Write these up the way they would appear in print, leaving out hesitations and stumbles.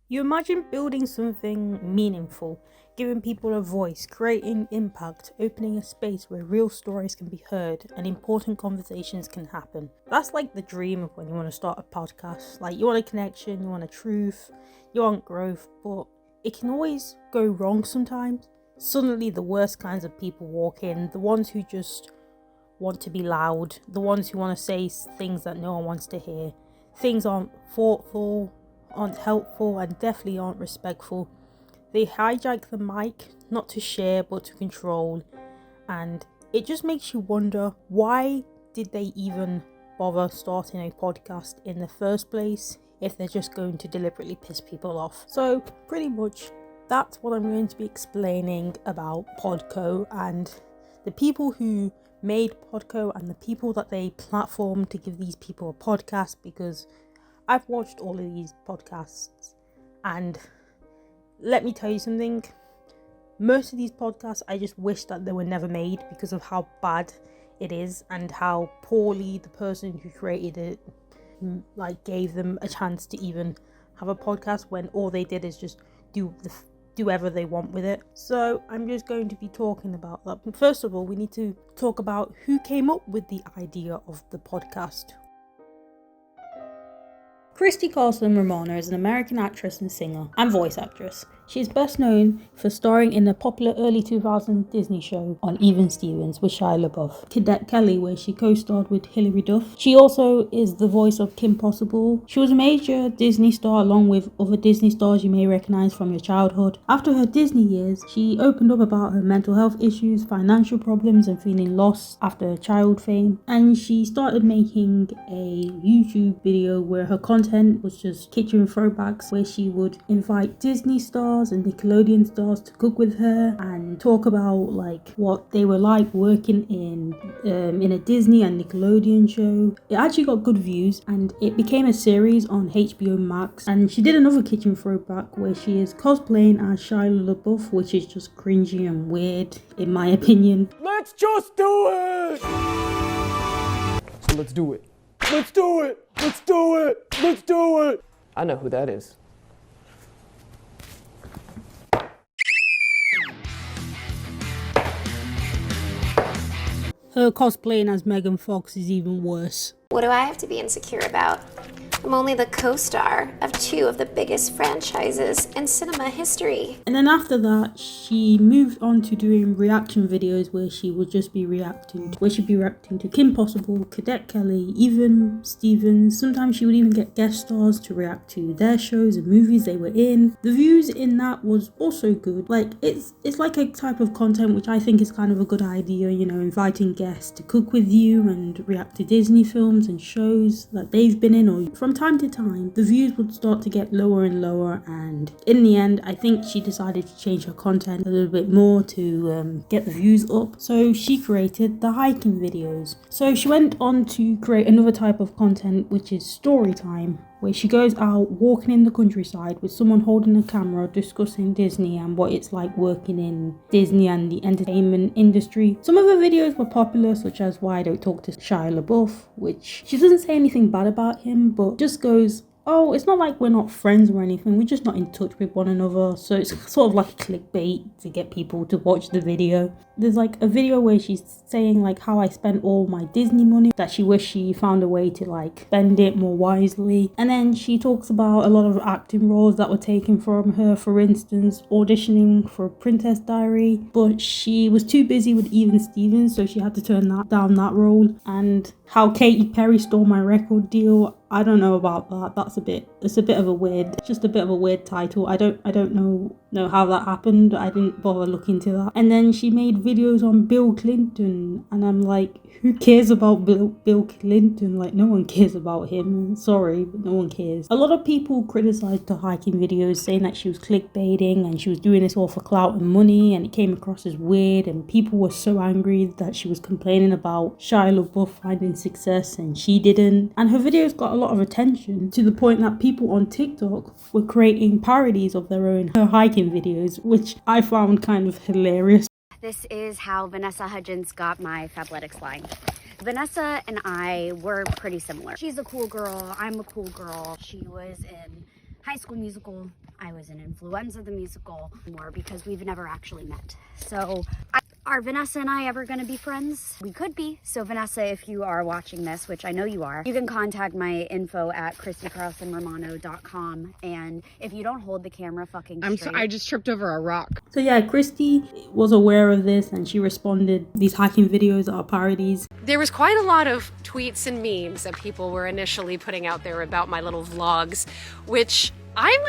You imagine building something meaningful, giving people a voice, creating impact, opening a space where real stories can be heard and important conversations can happen. That's like the dream of when you want to start a podcast. Like, you want a connection, you want a truth, you want growth, but it can always go wrong sometimes. Suddenly the worst kinds of people walk in, the ones who just want to be loud, the ones who want to say things that no one wants to hear. Things aren't thoughtful, aren't helpful, and definitely aren't respectful. They hijack the mic, not to share but to control, and it just makes you wonder, why did they even bother starting a podcast in the first place if they're just going to deliberately piss people off? So pretty much that's what I'm going to be explaining about Podco and the people who made Podco and the people that they platformed to give these people a podcast, because I've watched all of these podcasts and let me tell you something, most of these podcasts I just wish that they were never made because of how bad it is and how poorly the person who created it gave them a chance to even have a podcast when all they did is just do whatever they want with it. So I'm just going to be talking about that. But first of all, we need to talk about who came up with the idea of the podcast. Christy Carlson Romano is an American actress and singer and voice actress. She is best known for starring in the popular early 2000s Disney show on Even Stevens with Shia LaBeouf, Cadet Kelly, where she co-starred with Hilary Duff. She also is the voice of Kim Possible. She was a major Disney star along with other Disney stars you may recognize from your childhood. After her Disney years, she opened up about her mental health issues, financial problems, and feeling lost after her child fame. And she started making a YouTube video where her content was just kitchen throwbacks, where she would invite Disney stars and Nickelodeon stars to cook with her and talk about what they were like working in a Disney and Nickelodeon show. It actually got good views and it became a series on HBO Max. And she did another kitchen throwback where she is cosplaying as Shia LaBeouf, which is just cringy and weird in my opinion. Let's just do it! So let's do it. Let's do it! Let's do it! Let's do it! I know who that is. Her cosplaying as Megan Fox is even worse. What do I have to be insecure about? I'm only the co-star of two of the biggest franchises in cinema history. And then after that, she moved on to doing reaction videos where she would just be reacting to Kim Possible, Cadet Kelly, even Stevens. Sometimes she would even get guest stars to react to their shows and movies they were in. The views in that was also good. It's like a type of content which I think is kind of a good idea, inviting guests to cook with you and react to Disney films and shows that they've been in, or from time to time the views would start to get lower and lower, and in the end I think she decided to change her content a little bit more to get the views up. So she created the hiking videos. So she went on to create another type of content, which is story time, where she goes out walking in the countryside with someone holding a camera discussing Disney and what it's like working in Disney and the entertainment industry. Some of her videos were popular, such as Why I Don't Talk to Shia LaBeouf, which she doesn't say anything bad about him, but just goes, oh, it's not like we're not friends or anything, we're just not in touch with one another. So it's sort of like a clickbait to get people to watch the video. There's a video where she's saying how I spent all my Disney money, that she wished she found a way to spend it more wisely. And then she talks about a lot of acting roles that were taken from her, for instance auditioning for Princess Diary, but she was too busy with Even Stevens, so she had to turn down that role. And how Katy Perry stole my record deal, I don't know about that. It's a bit of a weird title. I don't know how that happened. I didn't bother looking into that. And then she made videos on Bill Clinton, and I'm like, who cares about Bill Clinton? No one cares about him. Sorry, but no one cares. A lot of people criticized her hiking videos, saying that she was clickbaiting and she was doing this all for clout and money, and it came across as weird, and people were so angry that she was complaining about Shia LaBeouf finding success and she didn't. And her videos got a lot of attention, to the point that people on TikTok were creating parodies of her hiking videos, which I found kind of hilarious. This is how Vanessa Hudgens got my Fabletics line. Vanessa and I were pretty similar. She's a cool girl, I'm a cool girl. She was in High School Musical, I was in Influenza the Musical, more because we've never actually met. So are Vanessa and I ever gonna be friends? We could be. So Vanessa, if you are watching this, which I know you are, you can contact my info at ChristyCarlsonRomano.com. And if you don't hold the camera fucking straight. I just tripped over a rock. So yeah, Christy was aware of this and she responded, these hacking videos are parodies. There was quite a lot of tweets and memes that people were initially putting out there about my little vlogs, which I'm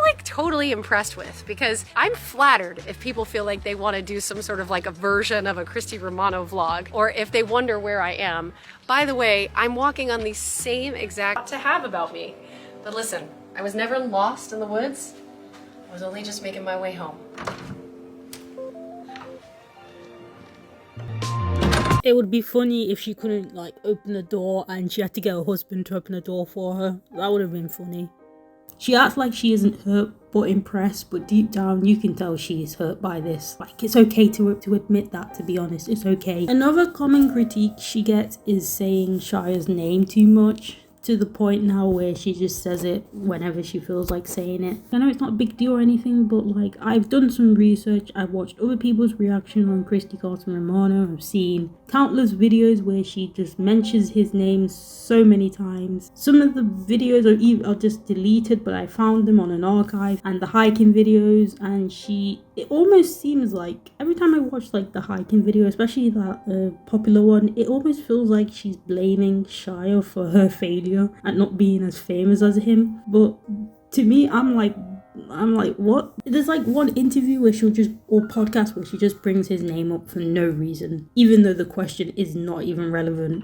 like totally impressed with, because I'm flattered if people feel like they want to do some sort of like a version of a Christy Romano vlog, or if they wonder where I am. By the way, I'm walking on the same exact to have about me. But listen, I was never lost in the woods. I was only just making my way home. It would be funny if she couldn't like open the door and she had to get her husband to open the door for her. That would have been funny. She acts like she isn't hurt but impressed, but deep down you can tell she is hurt by this. Like, it's okay to admit that, to be honest, it's okay. Another common critique she gets is saying Shia's name too much, to the point now where she just says it whenever she feels like saying it. I know it's not a big deal or anything, but like, I've done some research, I've watched other people's reaction on Christy Carlson Romano, I've seen countless videos where she just mentions his name so many times. Some of the videos are just deleted, but I found them on an archive, and the hiking videos, and it almost seems like every time I watch like the hiking video, especially that popular one, it almost feels like she's blaming Shia for her failure at not being as famous as him. But to me, I'm like, what? There's like one interview where or podcast where she just brings his name up for no reason, even though the question is not even relevant.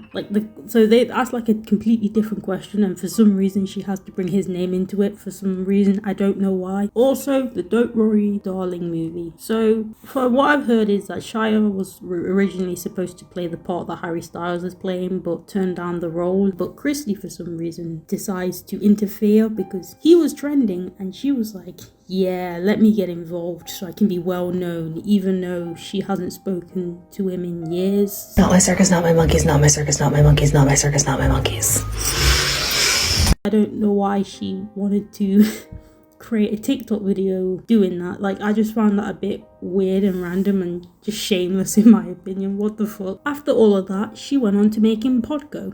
So they ask like a completely different question, and for some reason she has to bring his name into it for some reason, I don't know why. Also, the Don't Worry Darling movie. So for what I've heard is that Shia was originally supposed to play the part that Harry Styles is playing, but turned down the role. But Christy, for some reason, decides to interfere because he was trending, and she was like, yeah, let me get involved so I can be well known, even though she hasn't spoken to him in years. Not my circus, not my monkeys, not my circus, not my monkeys, not my circus, not my monkeys. I don't know why she wanted to create a TikTok video doing that. Like, I just found that a bit weird and random and just shameless in my opinion. What the fuck? After all of that, she went on to making Podco.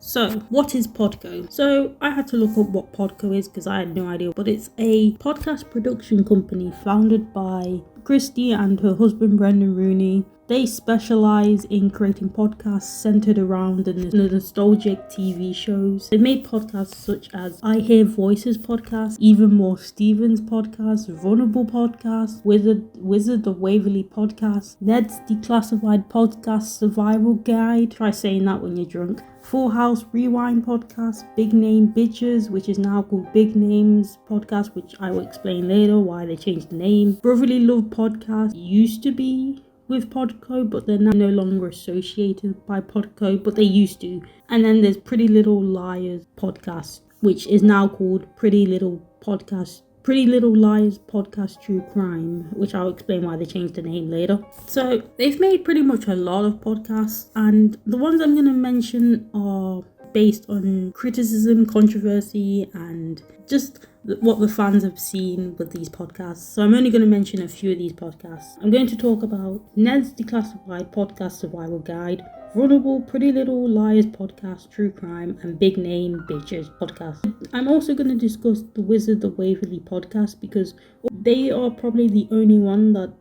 So, what is Podco? So, I had to look up what Podco is because I had no idea, but it's a podcast production company founded by Christy and her husband Brendan Rooney. They specialise in creating podcasts centred around the nostalgic TV shows. They've made podcasts such as I Hear Voices podcast, Even More Stevens podcast, Vulnerable podcast, Wizard of Waverly podcast, Ned's Declassified podcast, Survival Guide, try saying that when you're drunk, Full House Rewind podcast, Big Name Bitches, which is now called Big Names podcast, which I will explain later why they changed the name, Brotherly Love podcast, used to be with Podco, but they're now no longer associated by Podco, but they used to. And then there's Pretty Little Liars podcast, which is now called Pretty Little Liars Podcast True Crime, which I'll explain why they changed the name later. So they've made pretty much a lot of podcasts, and the ones I'm going to mention are based on criticism, controversy, and just what the fans have seen with these podcasts. So I'm only going to mention a few of these podcasts. I'm going to talk about Ned's Declassified Podcast Survival Guide, Vulnerable, Pretty Little Liars podcast, True Crime, and Big Name Bitches podcast. I'm also going to discuss the Wizard of Waverly podcast because they are probably the only one that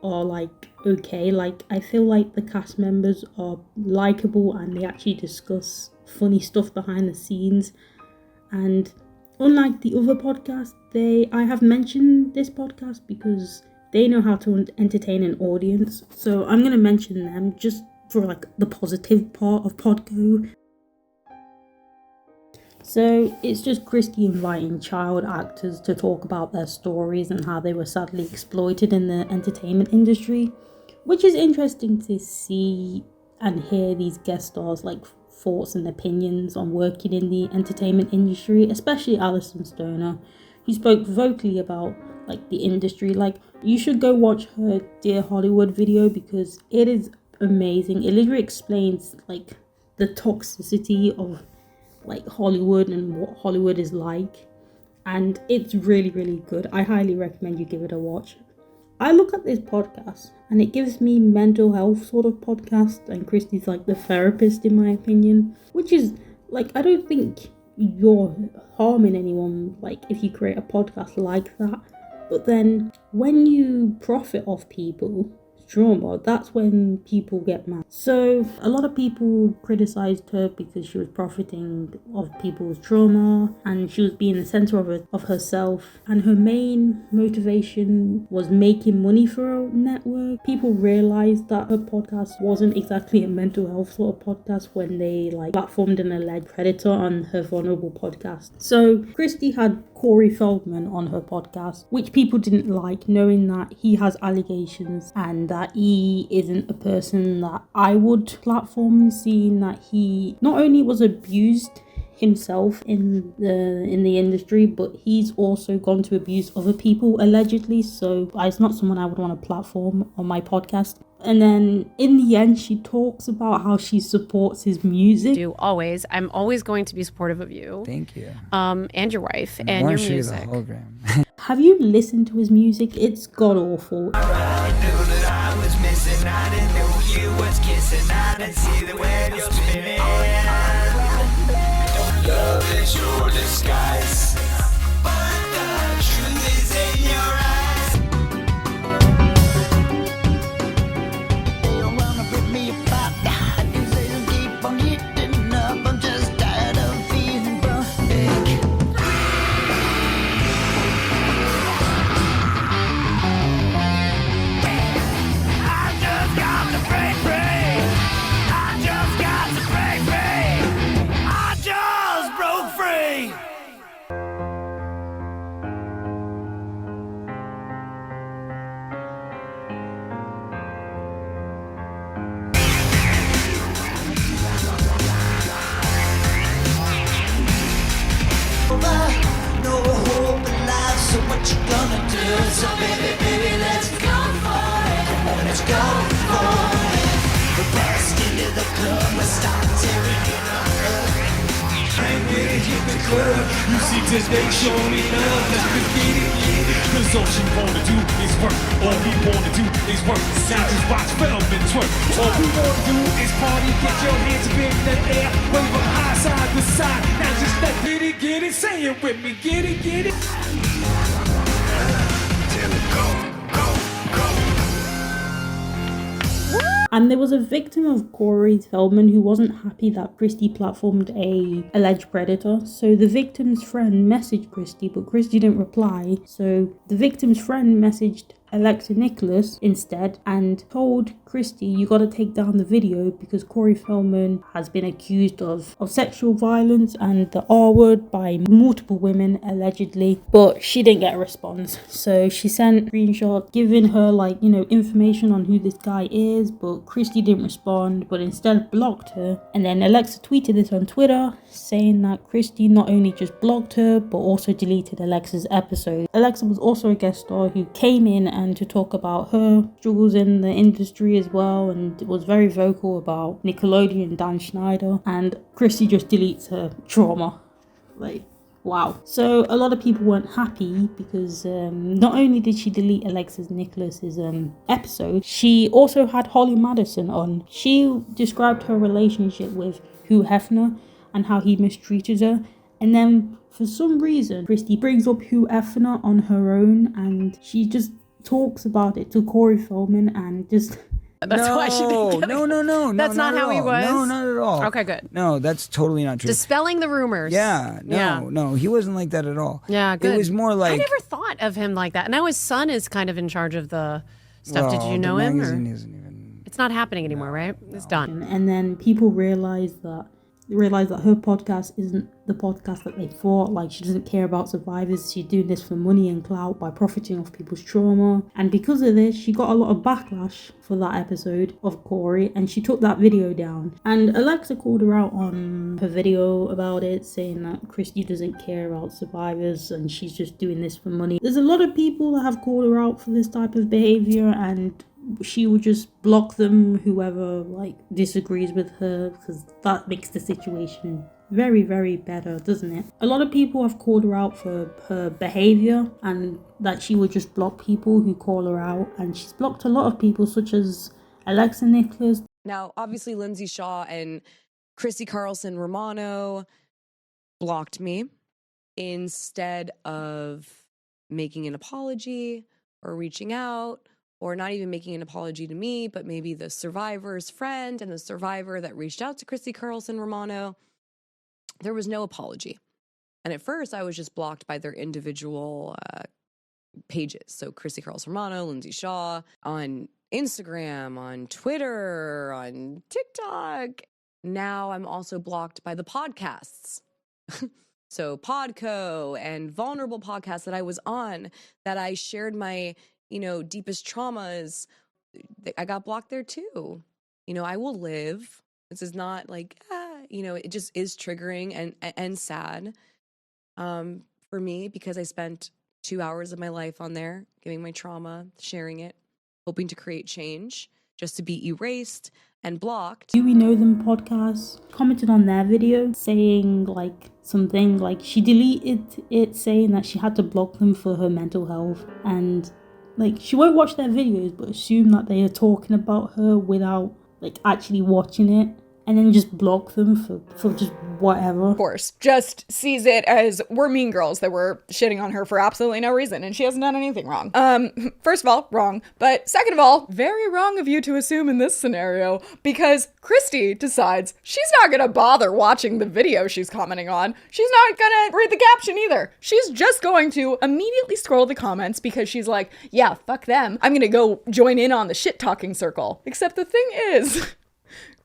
are like okay. Like, I feel like the cast members are likable and they actually discuss funny stuff behind the scenes. And unlike the other podcasts, I have mentioned this podcast because they know how to entertain an audience. So I'm going to mention them just for like the positive part of Podco. So it's just Christy inviting child actors to talk about their stories and how they were sadly exploited in the entertainment industry, which is interesting to see and hear these guest stars like thoughts and opinions on working in the entertainment industry, especially Alison Stoner, who spoke vocally about like the industry. Like, you should go watch her Dear Hollywood video because it is amazing. It literally explains like the toxicity of like Hollywood and what Hollywood is like, and it's really, really good. I highly recommend you give it a watch. I look at this podcast and it gives me mental health sort of podcast, and Christy's like the therapist in my opinion, which is like, I don't think you're harming anyone like if you create a podcast like that, but then when you profit off people's trauma, that's when people get mad. So a lot of people criticized her because she was profiting of people's trauma and she was being the center of herself, and her main motivation was making money for her network. People realized that her podcast wasn't exactly a mental health sort of podcast when they like platformed an alleged predator on her vulnerable podcast. So Christy had Corey Feldman on her podcast, which people didn't like, knowing that he has allegations and that he isn't a person that I would platform, seeing that he not only was abused himself in the industry, but he's also gone to abuse other people allegedly. So it's not someone I would want to platform on my podcast. And then in the end, she talks about how she supports his music. I'm always going to be supportive of you. Thank you. And your wife and your music. Hologram. Have you listened to his music? It's god awful. I knew that I was missing. I didn't know you was kissing. I didn't see the web you're spinning. Love is your disguise, but the truth is in your eyes. You wanna rip me apart? You say you keep on eating up. I'm just tired of feeling big. I just got to break free. I just got to break free. I just broke free. No hope in life, so what you gonna do? So baby, let's go for it. Come on, let's go for it. We're bust into the club, let's start tearing it up. I'm gonna hit the club. You see today, show me love. Let's get it. Cause all she wanna do is work. All we wanna do is work. Now just watch Feldman twerk. All we wanna do is party. Get your hands up in the air. Wave them high side to side. Now just let get it. Say it with me. Get it. Till it go. And there was a victim of Corey Feldman who wasn't happy that Christy platformed a alleged predator. So the victim's friend messaged Christy, but Christy didn't reply. So the victim's friend messaged Alexa Nicholas instead and told Christy, you gotta take down the video because Corey Feldman has been accused of sexual violence and the R word by multiple women allegedly, but she didn't get a response. So she sent screenshots giving her information on who this guy is, but Christy didn't respond, but instead blocked her. And then Alexa tweeted this on Twitter saying that Christy not only just blocked her but also deleted Alexa's episode. Alexa was also a guest star who came in and to talk about her struggles in the industry as well, and was very vocal about Nickelodeon, Dan Schneider, and Christy just deletes her trauma. Wow. So a lot of people weren't happy because not only did she delete Alexis Nicholas's episode, she also had Holly Madison on. She described her relationship with Hugh Hefner and how he mistreated her, and then for some reason Christy brings up Hugh Hefner on her own, and she just talks about it to Corey Feldman and just... That's why she didn't get it. No. That's not how he was? No, not at all. Okay, good. No, that's totally not true. Dispelling the rumors. No, he wasn't like that at all. Yeah, good. It was more like... I never thought of him like that. Now his son is kind of in charge of the stuff. Did you know him? The magazine isn't even... It's not happening anymore, right? It's done. And then people realized that her podcast isn't the podcast that they thought. Like, she doesn't care about survivors. She's doing this for money and clout by profiting off people's trauma. And because of this, she got a lot of backlash for that episode of Corey, and she took that video down. And Alexa called her out on her video about it, saying that Christy doesn't care about survivors and she's just doing this for money. There's a lot of people that have called her out for this type of behavior, and she would just block them, whoever like disagrees with her, because that makes the situation very, very better, doesn't it? A lot of people have called her out for her behavior and that she would just block people who call her out, and she's blocked a lot of people such as Alexa Nicholas. Now, obviously, Lindsay Shaw and Christy, Carlson, Romano blocked me instead of making an apology or reaching out, or not even making an apology to me, but maybe the survivor's friend and the survivor that reached out to Christy, Carlson, Romano. There was no apology. And at first, I was just blocked by their individual pages. So Christy, Carlson, Romano, Lindsay Shaw on Instagram, on Twitter, on TikTok. Now I'm also blocked by the podcasts. So Podco and vulnerable podcasts that I was on, that I shared my, deepest traumas. I got blocked there too. I will live. This is not like, it just is triggering and sad for me, because I spent 2 hours of my life on there, giving my trauma, sharing it, hoping to create change, just to be erased and blocked. Do We Know Them podcast commented on their video saying like something like she deleted it saying that she had to block them for her mental health, and like she won't watch their videos but assume that they are talking about her without like actually watching it, and then just block them for just whatever. Of course, just sees it as we're mean girls that were shitting on her for absolutely no reason, and she hasn't done anything wrong. First of all, wrong. But second of all, very wrong of you to assume in this scenario, because Christy decides she's not gonna bother watching the video she's commenting on. She's not gonna read the caption either. She's just going to immediately scroll the comments because she's like, yeah, fuck them. I'm gonna go join in on the shit-talking circle. Except the thing is,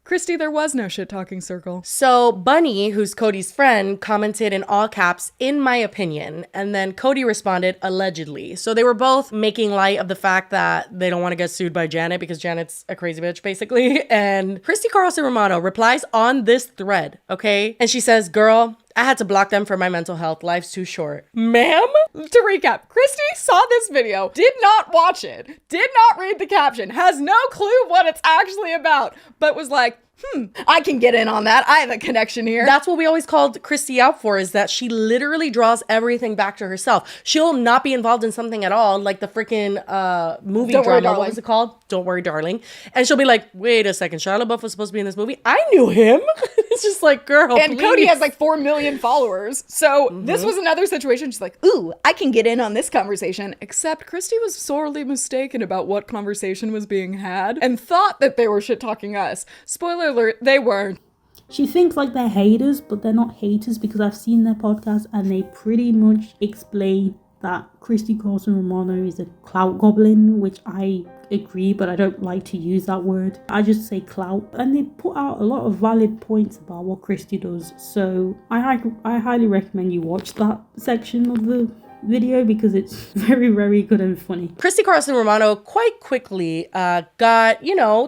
Christy, there was no shit-talking circle. So Bunny, who's Cody's friend, commented in all caps, "in my opinion," and then Cody responded, "allegedly." So they were both making light of the fact that they don't want to get sued by Janet because Janet's a crazy bitch, basically. And Christy Carlson Romano replies on this thread, okay? And she says, "Girl, I had to block them for my mental health. Life's too short." Ma'am? To recap, Christy saw this video, did not watch it, did not read the caption, has no clue what it's actually about, but was like, I can get in on that. I have a connection here. That's what we always called Christy out for, is that she literally draws everything back to herself. She'll not be involved in something at all, like the freaking movie drama. What was it called? Don't Worry, Darling. And she'll be like, wait a second, Shia LaBeouf was supposed to be in this movie? I knew him. It's just like, girl, and please. Cody has like 4 million followers. So this was another situation. She's like, ooh, I can get in on this conversation. Except Christy was sorely mistaken about what conversation was being had and thought that they were shit-talking us. Spoiler alert, they weren't. She thinks like they're haters, but they're not haters, because I've seen their podcast and they pretty much explain that Christy Carlson Romano is a clout goblin, which I agree, but I don't like to use that word. I just say clout. And they put out a lot of valid points about what Christy does. So I highly recommend you watch that section of the video because it's very, very good and funny. Christy Carlson Romano quite quickly got,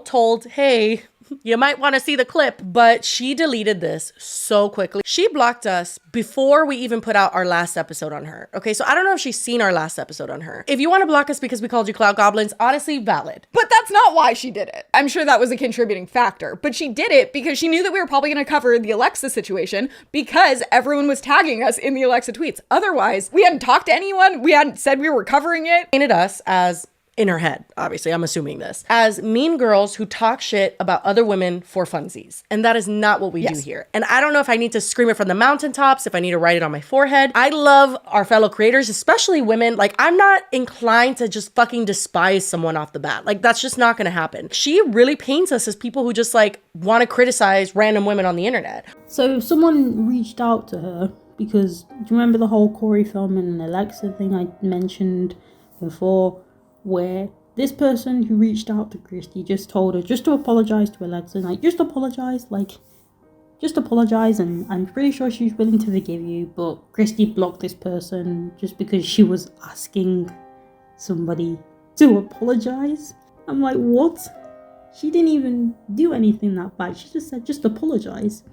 told, hey, you might want to see the clip, but she deleted this so quickly. She blocked us before we even put out our last episode on her. Okay, so I don't know if she's seen our last episode on her. If you want to block us because we called you cloud goblins, honestly, valid. But that's not why she did it. I'm sure that was a contributing factor, but she did it because she knew that we were probably going to cover the Alexa situation because everyone was tagging us in the Alexa tweets. Otherwise, we hadn't talked to anyone. We hadn't said we were covering it. Painted us as, in her head, obviously, I'm assuming this, as mean girls who talk shit about other women for funsies. And that is not what we do here. And I don't know if I need to scream it from the mountaintops, if I need to write it on my forehead. I love our fellow creators, especially women. Like, I'm not inclined to just fucking despise someone off the bat. Like, that's just not gonna happen. She really paints us as people who just like want to criticize random women on the internet. So someone reached out to her because, do you remember the whole Corey Feldman and Alexa thing I mentioned before? Where this person who reached out to Christy just told her just to apologize to Alexa, just apologize, and I'm pretty sure she's willing to forgive you, but Christy blocked this person just because she was asking somebody to apologize. I'm like, what? She didn't even do anything that bad. She just said, just apologize.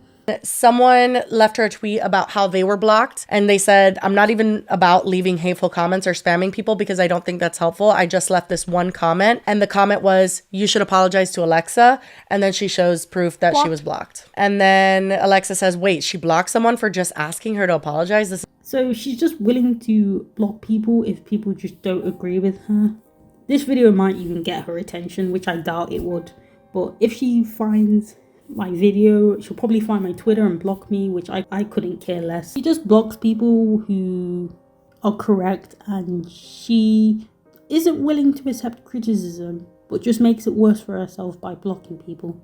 Someone left her a tweet about how they were blocked, and they said, I'm not even about leaving hateful comments or spamming people because I don't think that's helpful. I just left this one comment, and the comment was, you should apologize to Alexa. And then she shows proof that she was blocked. And then Alexa says, wait, she blocked someone for just asking her to apologize? So she's just willing to block people if people just don't agree with her. This video might even get her attention, which I doubt it would. But if she finds my video, she'll probably find my Twitter and block me, which I couldn't care less. She just blocks people who are correct, and she isn't willing to accept criticism, but just makes it worse for herself by blocking people.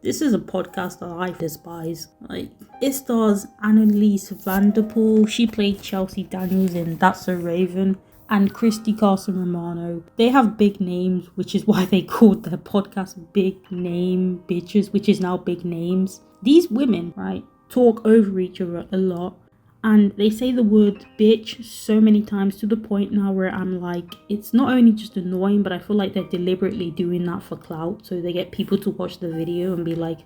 This is a podcast that I despise. Like, it stars Annalise Vanderpool. She played Chelsea Daniels in That's So Raven. And Christy, Carlson, Romano. They have big names, which is why they called their podcast Big Name Bitches, which is now Big Names. These women, right, talk over each other a lot. And they say the word bitch so many times to the point now where I'm like, it's not only just annoying, but I feel like they're deliberately doing that for clout. So they get people to watch the video and be like,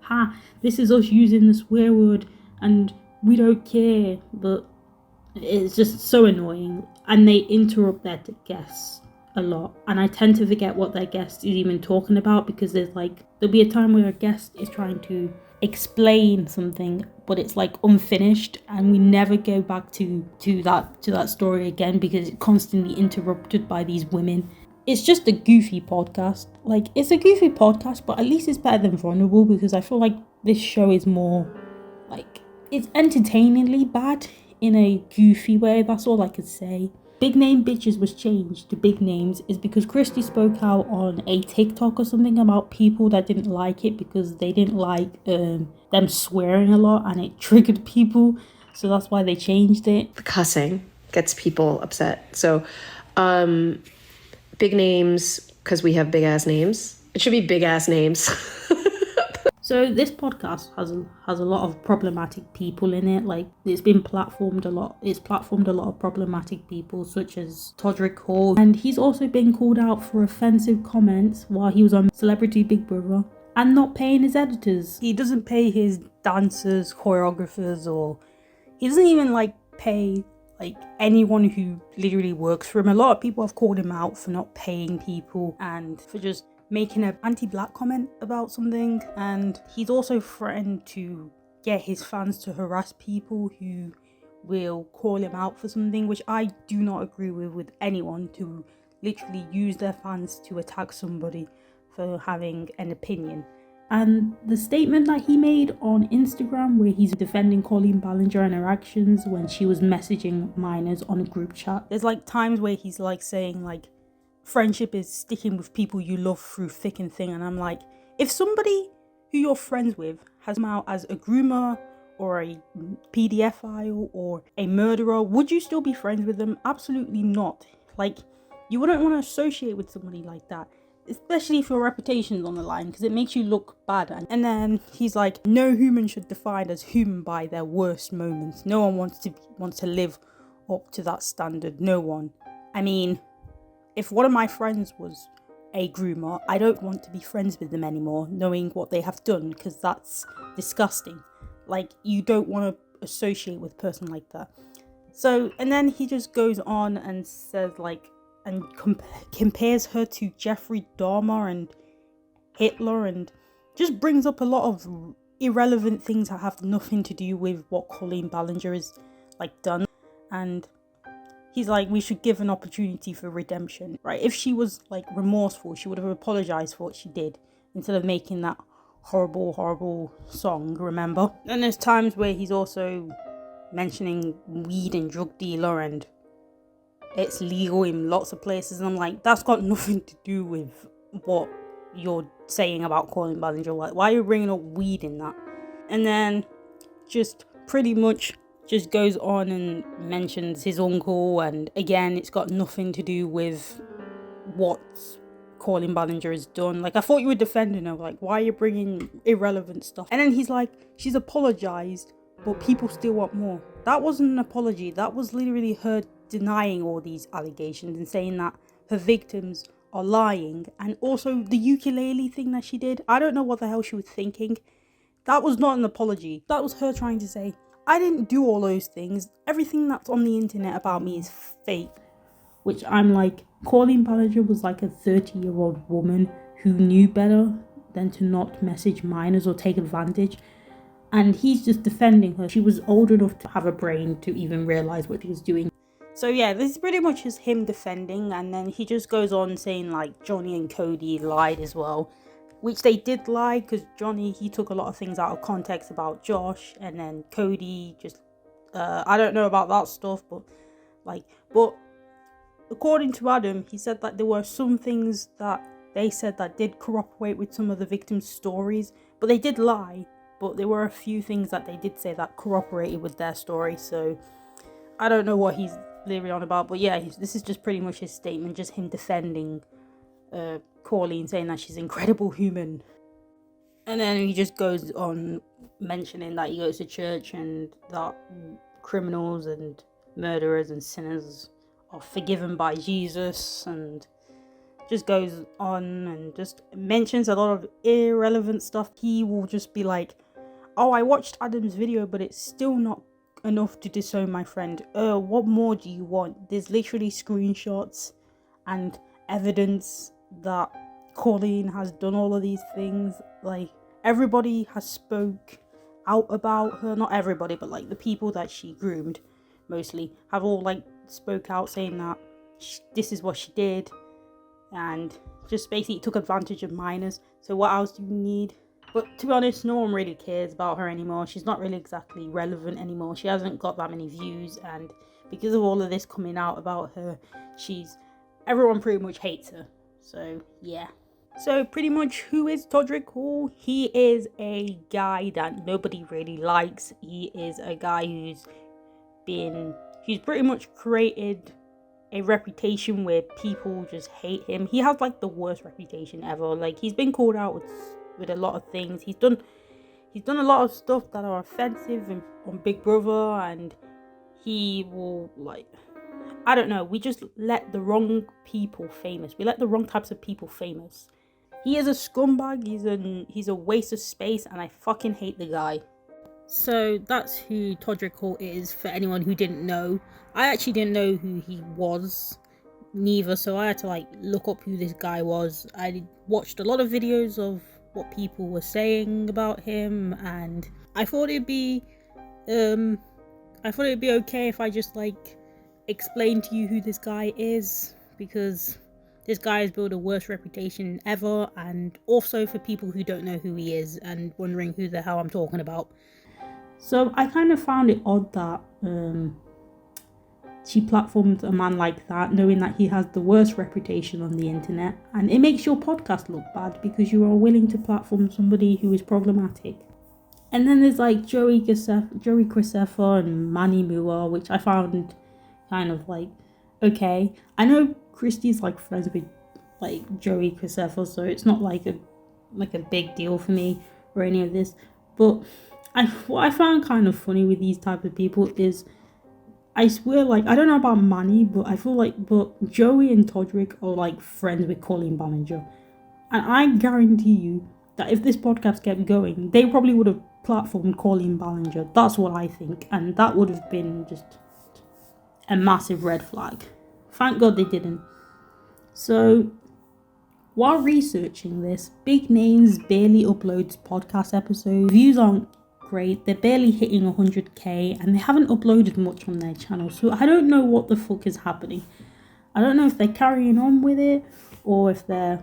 ha, this is us using the swear word and we don't care. But it's just so annoying. And they interrupt their guests a lot. And I tend to forget what their guest is even talking about, because there'll be a time where a guest is trying to explain something, but it's like unfinished, and we never go back to that story again because it's constantly interrupted by these women. It's just a goofy podcast. Like, it's a goofy podcast, but at least it's better than Vulnerable, because I feel like this show is more like, it's entertainingly bad in a goofy way. That's all I could say. Big Name Bitches was changed to Big Names is because Christy spoke out on a TikTok or something about people that didn't like it because they didn't like them swearing a lot and it triggered people. So that's why they changed it. The cussing gets people upset. So big names, because we have big ass names. It should be big ass names. So this podcast has a lot of problematic people in it. Like, it's been platformed a lot. It's platformed a lot of problematic people, such as Todrick Hall. And he's also been called out for offensive comments while he was on Celebrity Big Brother and not paying his editors. He doesn't pay his dancers, choreographers, or he doesn't even pay anyone who literally works for him. A lot of people have called him out for not paying people and for just making an anti-black comment about something. And he's also threatened to get his fans to harass people who will call him out for something, which I do not agree with anyone to literally use their fans to attack somebody for having an opinion. And the statement that he made on Instagram, where he's defending Colleen Ballinger and her actions when she was messaging minors on a group chat, there's times where he's saying friendship is sticking with people you love through thick and thin. And I'm like, if somebody who you're friends with has come out as a groomer or a paedophile or a murderer, would you still be friends with them? Absolutely not. You wouldn't want to associate with somebody like that, especially if your reputation's on the line, because it makes you look bad. And then he's like, no human should define as human by their worst moments. No one wants to live up to that standard. No one. I mean, if one of my friends was a groomer, I don't want to be friends with them anymore, knowing what they have done, because that's disgusting. You don't want to associate with a person like that. So, and then he just goes on and says and compares her to Jeffrey Dahmer and Hitler, and just brings up a lot of irrelevant things that have nothing to do with what Colleen Ballinger has done. And he's like, we should give an opportunity for redemption, right? If she was remorseful, she would have apologized for what she did instead of making that horrible, horrible song, remember? And there's times where he's also mentioning weed and drug dealer, and it's legal in lots of places. And I'm like, that's got nothing to do with what you're saying about Colleen Ballinger. Why are you bringing up weed in that? And then just pretty much just goes on and mentions his uncle, and again, it's got nothing to do with what Colleen Ballinger has done. I thought you were defending her. Why are you bringing irrelevant stuff? And then he's like, she's apologized, but people still want more. That wasn't an apology. That was literally her denying all these allegations and saying that her victims are lying. And also the ukulele thing that she did, I don't know what the hell she was thinking. That was not an apology. That was her trying to say, I didn't do all those things. Everything that's on the internet about me is fake. Which I'm like, Colleen Ballinger was like a 30-year-old woman who knew better than to not message minors or take advantage. And he's just defending her. She was old enough to have a brain to even realise what he was doing. So yeah, this is pretty much just him defending, and then he just goes on saying like Johnny and Cody lied as well. Which they did lie, because Johnny, he took a lot of things out of context about Josh, and then Cody just, I don't know about that stuff, but according to Adam, he said that there were some things that they said that did corroborate with some of the victims' stories, but they did lie, but there were a few things that they did say that corroborated with their story, so I don't know what he's literally on about, but yeah, this is just pretty much his statement, just him defending Colleen, saying that she's an incredible human. And then he just goes on mentioning that he goes to church and that criminals and murderers and sinners are forgiven by Jesus, and just goes on and just mentions a lot of irrelevant stuff. He will just be like, oh, I watched Adam's video, but it's still not enough to disown my friend. What more do you want? There's literally screenshots and evidence that Colleen has done all of these things. Like, everybody has spoke out about her. Not everybody, but like the people that she groomed mostly have all like spoke out saying that this is what she did and just basically took advantage of minors. So what else do you need? But to be honest, no one really cares about her anymore. She's not really exactly relevant anymore. She hasn't got that many views, and because of all of this coming out about her, everyone pretty much hates her. So yeah. So pretty much, who is Todrick Hall? He is a guy that nobody really likes. He is a guy who's pretty much created a reputation where people just hate him. He has like the worst reputation ever. Like, he's been called out with a lot of things. He's done a lot of stuff that are offensive on Big Brother, and he will, like, I don't know, we just let the wrong people famous. We let the wrong types of people famous. He is a scumbag, he's a waste of space, and I fucking hate the guy. So that's who Todrick Hall is, for anyone who didn't know. I actually didn't know who he was, neither, so I had to like look up who this guy was. I watched a lot of videos of what people were saying about him, and I thought it'd be okay if I just like explain to you who this guy is, because this guy has built a worst reputation ever, and also for people who don't know who he is and wondering who the hell I'm talking about. So I kind of found it odd that she platformed a man like that, knowing that he has the worst reputation on the internet, and it makes your podcast look bad because you are willing to platform somebody who is problematic. And then there's like Joey Graceffa and Manny Moore, which I found kind of like okay. I know Christy's like friends with like Joey Graceffa, so it's not like a big deal for me or any of this, but what I found kind of funny with these type of people is, I swear, like, I don't know about Manny, but I feel like, but Joey and Todrick are like friends with Colleen Ballinger, and I guarantee you that if this podcast kept going, they probably would have platformed Colleen Ballinger. That's what I think, and that would have been just a massive red flag. Thank God they didn't. So while researching this, Big Names barely uploads podcast episodes. Views aren't great. They're barely hitting 100k, and they haven't uploaded much on their channel. So I don't know what the fuck is happening. I don't know if they're carrying on with it, or if they're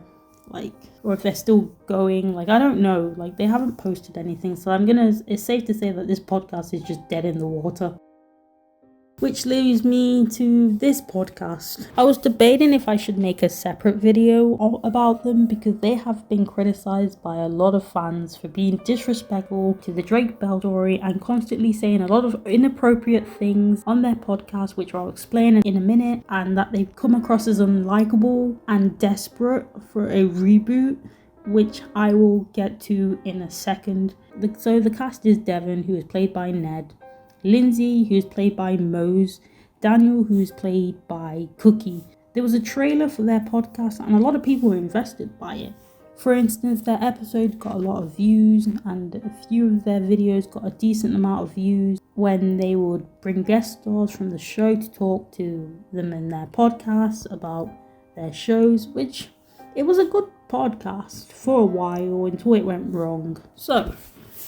still going. Like, I don't know. Like, they haven't posted anything. So it's safe to say that this podcast is just dead in the water. Which leads me to this podcast. I was debating if I should make a separate video about them, because they have been criticised by a lot of fans for being disrespectful to the Drake Bell story and constantly saying a lot of inappropriate things on their podcast, which I'll explain in a minute, and that they've come across as unlikable and desperate for a reboot, which I will get to in a second. So the cast is Devon, who is played by Ned, Lindsay, who's played by Mose, Daniel, who's played by Cookie. There was a trailer for their podcast and a lot of people were invested by it. For instance, their episode got a lot of views and a few of their videos got a decent amount of views when they would bring guest stars from the show to talk to them in their podcasts about their shows, which it was a good podcast for a while until it went wrong. So,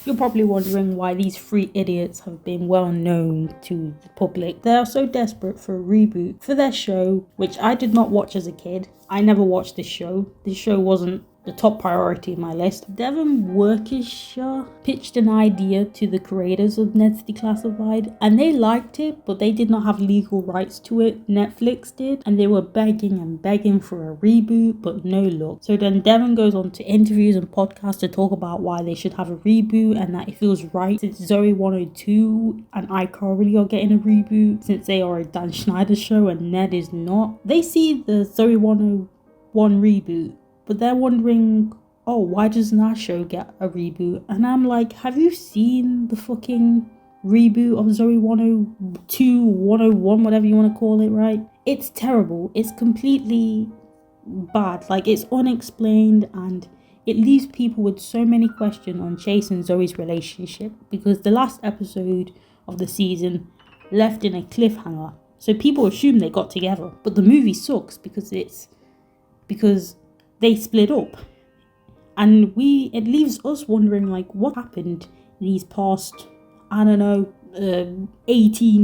you're probably wondering why these three idiots have been well known to the public. They are so desperate for a reboot for their show, which I did not watch as a kid. I never watched this show. This show wasn't the top priority in my list. Devon Workisher pitched an idea to the creators of Ned's Declassified and they liked it, but they did not have legal rights to it. Netflix did, and they were begging and begging for a reboot, but no luck. So then Devon goes on to interviews and podcasts to talk about why they should have a reboot and that it feels right since Zoe 102 and iCarly are getting a reboot since they are a Dan Schneider show and Ned is not. They see the Zoe 101 reboot, but they're wondering, oh, why doesn't our show get a reboot? And I'm like, have you seen the fucking reboot of Zoe 102, 101, whatever you want to call it, right? It's terrible. It's completely bad. Like, it's unexplained and it leaves people with so many questions on Chase and Zoe's relationship because the last episode of the season left in a cliffhanger. So people assume they got together. But the movie sucks because they split up, and it leaves us wondering like what happened in these past 18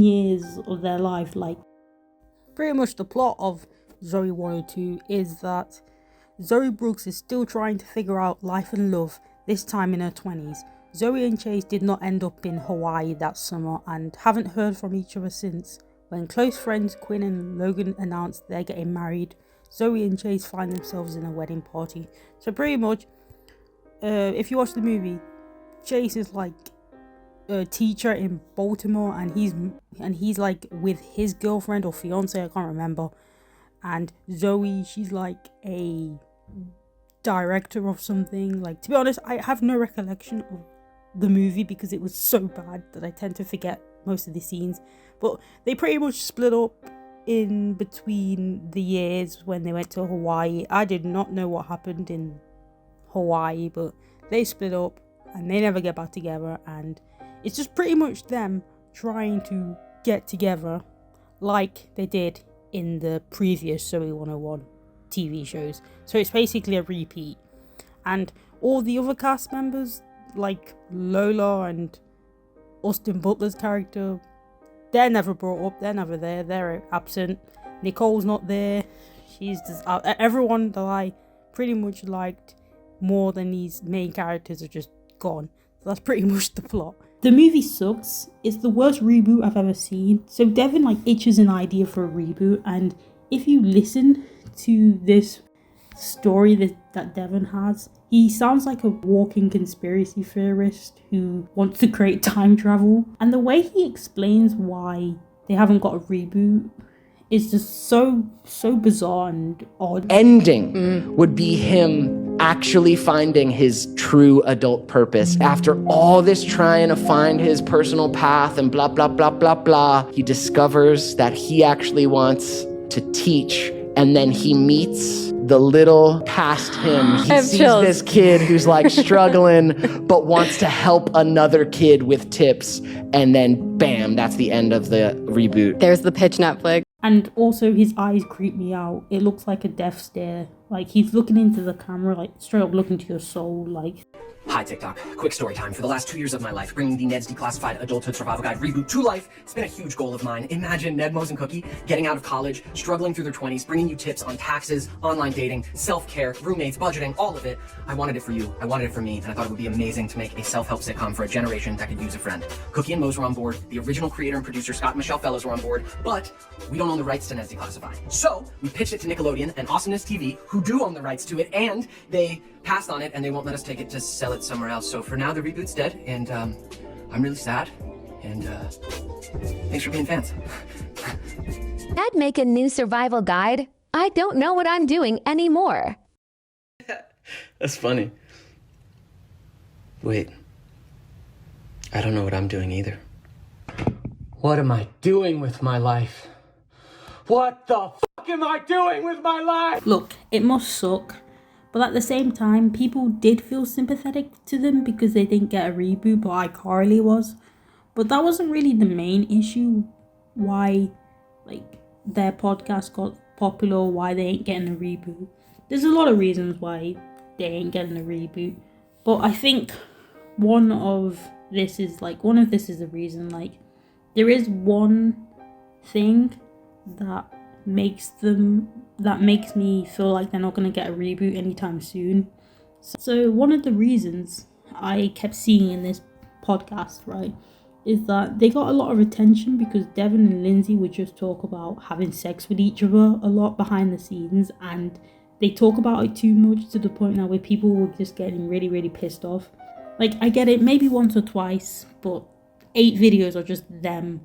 years of their life. Like, pretty much the plot of Zoe 102 is that Zoe Brooks is still trying to figure out life and love, this time in her 20s. Zoe and Chase did not end up in Hawaii that summer and haven't heard from each other since. When close friends Quinn and Logan announced they're getting married, Zoe and Chase find themselves in a wedding party. So pretty much, if you watch the movie, Chase is like a teacher in Baltimore, and he's like with his girlfriend or fiance, I can't remember. And Zoe, she's like a director of something. Like, to be honest, I have no recollection of the movie because it was so bad that I tend to forget most of the scenes. But they pretty much split up in between the years when they went to Hawaii. I did not know what happened in Hawaii, but they split up and they never get back together, and it's just pretty much them trying to get together like they did in the previous Zoe 101 TV shows. So it's basically a repeat, and all the other cast members like Lola and Austin Butler's character, they're never brought up, they're never there, they're absent. Nicole's not there. She's just everyone that I pretty much liked more than these main characters are just gone. So that's pretty much the plot. The movie sucks. It's the worst reboot I've ever seen. So Devon like itches an idea for a reboot, and if you listen to this story that Devon has, he sounds like a walking conspiracy theorist who wants to create time travel. And the way he explains why they haven't got a reboot is just so bizarre and odd. Ending would be him actually finding his true adult purpose. After all this trying to find his personal path and blah, blah, blah, blah, blah, he discovers that he actually wants to teach. And then he meets the little past him. He sees this kid who's like struggling, but wants to help another kid with tips. And then bam, that's the end of the reboot. There's the pitch, Netflix. And also his eyes creep me out. It looks like a death stare. Like he's looking into the camera, like straight up looking to your soul, like. Hi TikTok, quick story time. For the last 2 years of my life, bringing the Ned's Declassified Adulthood Survival Guide reboot to life, it's been a huge goal of mine. Imagine Ned, Mose, and Cookie getting out of college, struggling through their 20s, bringing you tips on taxes, online dating, self-care, roommates, budgeting, all of it. I wanted it for you, I wanted it for me, and I thought it would be amazing to make a self-help sitcom for a generation that could use a friend. Cookie and Mose were on board, the original creator and producer Scott and Michelle Fellows were on board, but we don't own the rights to Ned's Declassified. So, we pitched it to Nickelodeon and Awesomeness TV, who do own the rights to it, and they passed on it, and they won't let us take it to sell it somewhere else. So for now, the reboot's dead, and I'm really sad, and thanks for being fans. I'd make a new survival guide. I don't know what I'm doing anymore. That's funny. Wait, I don't know what I'm doing either. What am I doing with my life? What the fuck am I doing with my life? Look, it must suck, but at the same time, people did feel sympathetic to them because they didn't get a reboot, but iCarly was. But that wasn't really the main issue why, like, their podcast got popular, why they ain't getting a reboot. There's a lot of reasons why they ain't getting a reboot, but I think one of this is the reason. Like, there is one thing that makes me feel like they're not going to get a reboot anytime soon. So one of the reasons I kept seeing in this podcast, right, is that they got a lot of attention because Devin and Lindsay would just talk about having sex with each other a lot behind the scenes, and they talk about it too much to the point now where people were just getting really, really pissed off. Like, I get it, maybe once or twice, but 8 videos are just them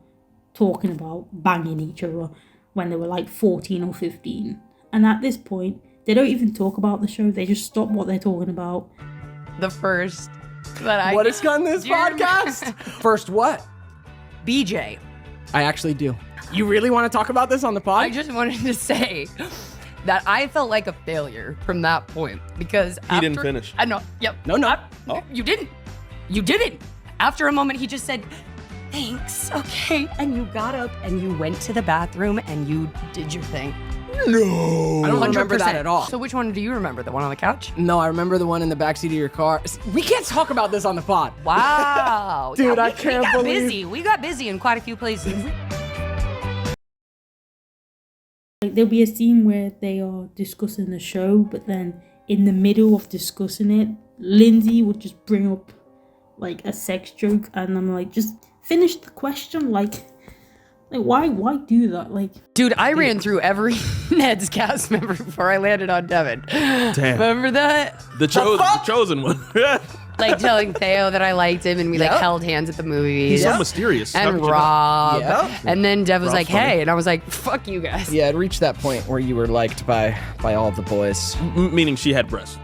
talking about banging each other when they were like 14 or 15. And at this point, they don't even talk about the show, they just stop what they're talking about. The first that I... What is on this podcast? First what? BJ. I actually do. You really want to talk about this on the pod? I just wanted to say that I felt like a failure from that point because he didn't finish. I know. Yep. No. Oh. You didn't. After a moment, he just said, "Thanks, okay," and you got up and you went to the bathroom and you did your thing. No. I don't remember 100%. that at all. So which one do you remember? The one on the couch? No, I remember the one in the backseat of your car. We can't talk about this on the pod. Wow. Dude, yeah, I can't believe... We got busy in quite a few places. Like, there'll be a scene where they are discussing the show, but then in the middle of discussing it, Lindsay would just bring up like a sex joke, and I'm like, just finish the question. Like why do that? Like, dude, I ran through every Ned's cast member before I landed on Devin. Damn. Remember that? The chosen one. Like telling Theo that I liked him, and we like held hands at the movies. He's so mysterious. And Rob. And then Dev was Rob's like, funny. hey. And I was like, fuck you guys. Yeah, it reached that point where you were liked by all the boys. Meaning she had breasts.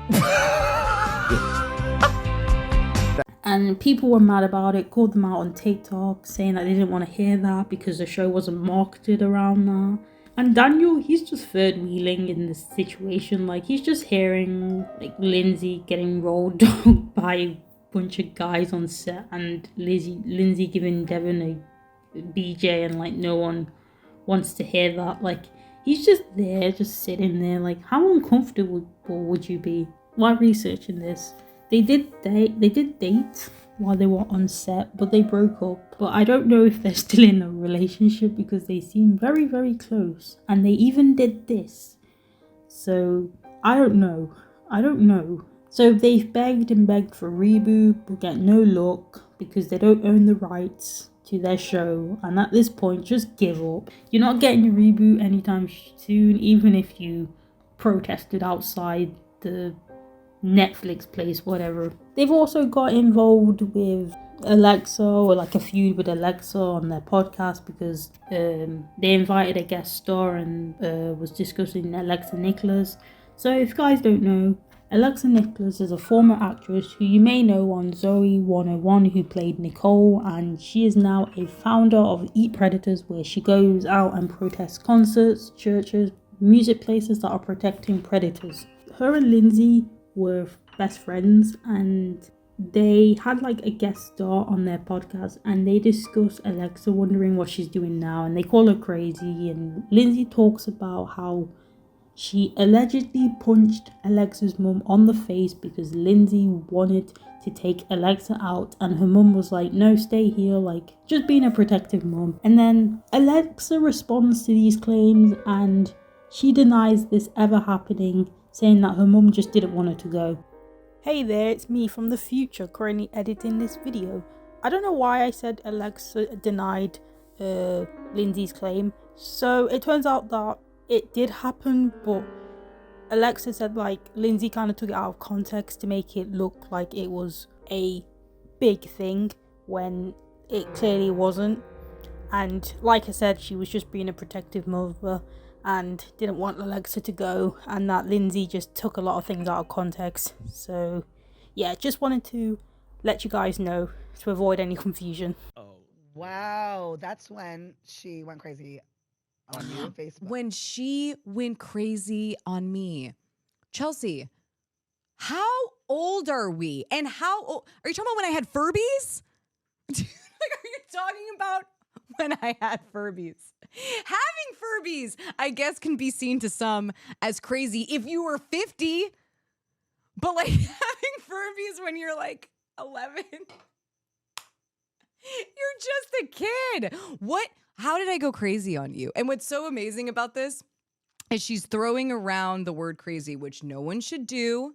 And people were mad about it, called them out on TikTok, saying that they didn't want to hear that because the show wasn't marketed around that. And Daniel, he's just third wheeling in this situation. Like, he's just hearing like Lindsay getting rolled down by a bunch of guys on set, and Lindsay giving Devin a BJ, and like no one wants to hear that. Like, he's just there, just sitting there. Like, how uncomfortable would you be while researching this? They did date while they were on set, but they broke up. But I don't know if they're still in a relationship because they seem very, very close. And they even did this. So, I don't know. So they've begged and begged for a reboot, but get no luck because they don't own the rights to their show. And at this point, just give up. You're not getting a reboot anytime soon, even if you protested outside the Netflix place, whatever. They've also got involved with Alexa, or like a feud with Alexa on their podcast, because they invited a guest star and was discussing Alexa Nicholas. So if you guys don't know, Alexa Nicholas is a former actress who you may know on Zoe 101, who played Nicole, and she is now a founder of Eat Predators, where she goes out and protests concerts, churches, music places that are protecting predators. Her and Lindsay were best friends, and they had like a guest star on their podcast, and they discuss Alexa wondering what she's doing now, and they call her crazy. And Lindsay talks about how she allegedly punched Alexa's mum on the face because Lindsay wanted to take Alexa out, and her mum was like, no, stay here, like just being a protective mum. And then Alexa responds to these claims, and she denies this ever happening, saying that her mum just didn't want her to go. Hey there, it's me from the future currently editing this video. I don't know why I said Alexa denied Lindsay's claim. So it turns out that it did happen, but Alexa said like Lindsay kind of took it out of context to make it look like it was a big thing when it clearly wasn't. And like I said, she was just being a protective mother and didn't want Alexa to go, and that Lindsay just took a lot of things out of context. So yeah, just wanted to let you guys know to avoid any confusion. Wow, that's when she went crazy. on your Facebook. When she went crazy on me. Chelsea, how old are we? And how old are you talking about when I had Furbies? Like, are you talking about when I had Furbies? Having Furbies, I guess, can be seen to some as crazy if you were 50. But like having Furbies when you're like 11, you're just a kid. What? How did I go crazy on you? And what's so amazing about this is she's throwing around the word crazy, which no one should do,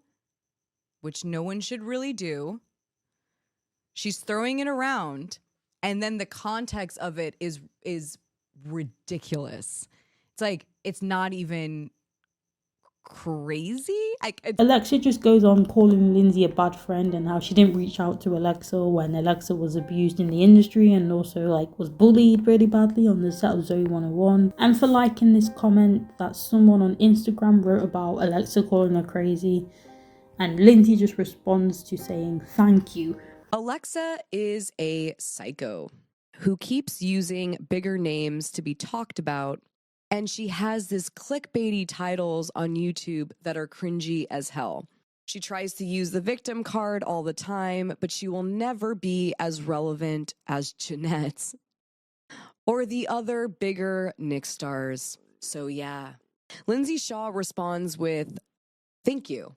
which no one should really do. She's throwing it around, and then the context of it is ridiculous. It's like, it's not even crazy. Alexa just goes on calling Lindsay a bad friend and how she didn't reach out to Alexa when Alexa was abused in the industry and also like was bullied really badly on the set of Zoe 101, and for liking this comment that someone on Instagram wrote about Alexa calling her crazy, and Lindsay just responds to saying thank you. Alexa is a psycho who keeps using bigger names to be talked about. And she has this clickbaity titles on YouTube that are cringy as hell. She tries to use the victim card all the time, but she will never be as relevant as Jeanette or the other bigger Nick stars. So yeah, Lindsay Shaw responds with, thank you,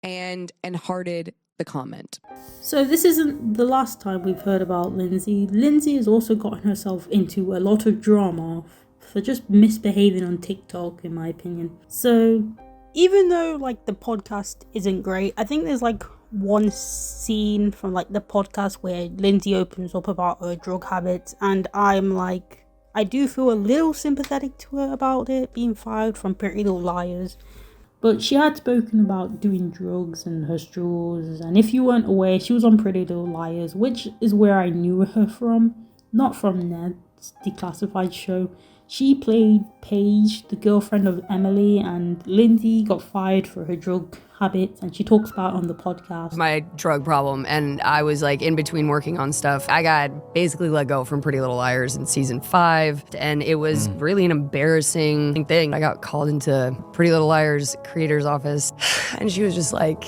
and hearted the comment. So this isn't the last time we've heard about Lindsay. Lindsay has also gotten herself into a lot of drama for just misbehaving on TikTok, in my opinion. So even though like the podcast isn't great, I think there's like one scene from like the podcast where Lindsay opens up about her drug habits, and I'm like, I do feel a little sympathetic to her about it being fired from Pretty Little Liars. But she had spoken about doing drugs and her straws, and if you weren't aware, she was on Pretty Little Liars, which is where I knew her from, not from Ned's Declassified show. She played Paige, the girlfriend of Emily, and Lindsay got fired for her drug habits, and she talks about it on the podcast. My drug problem, and I was like in between working on stuff. I got basically let go from Pretty Little Liars in season 5, and it was really an embarrassing thing. I got called into Pretty Little Liars creator's office, and she was just like,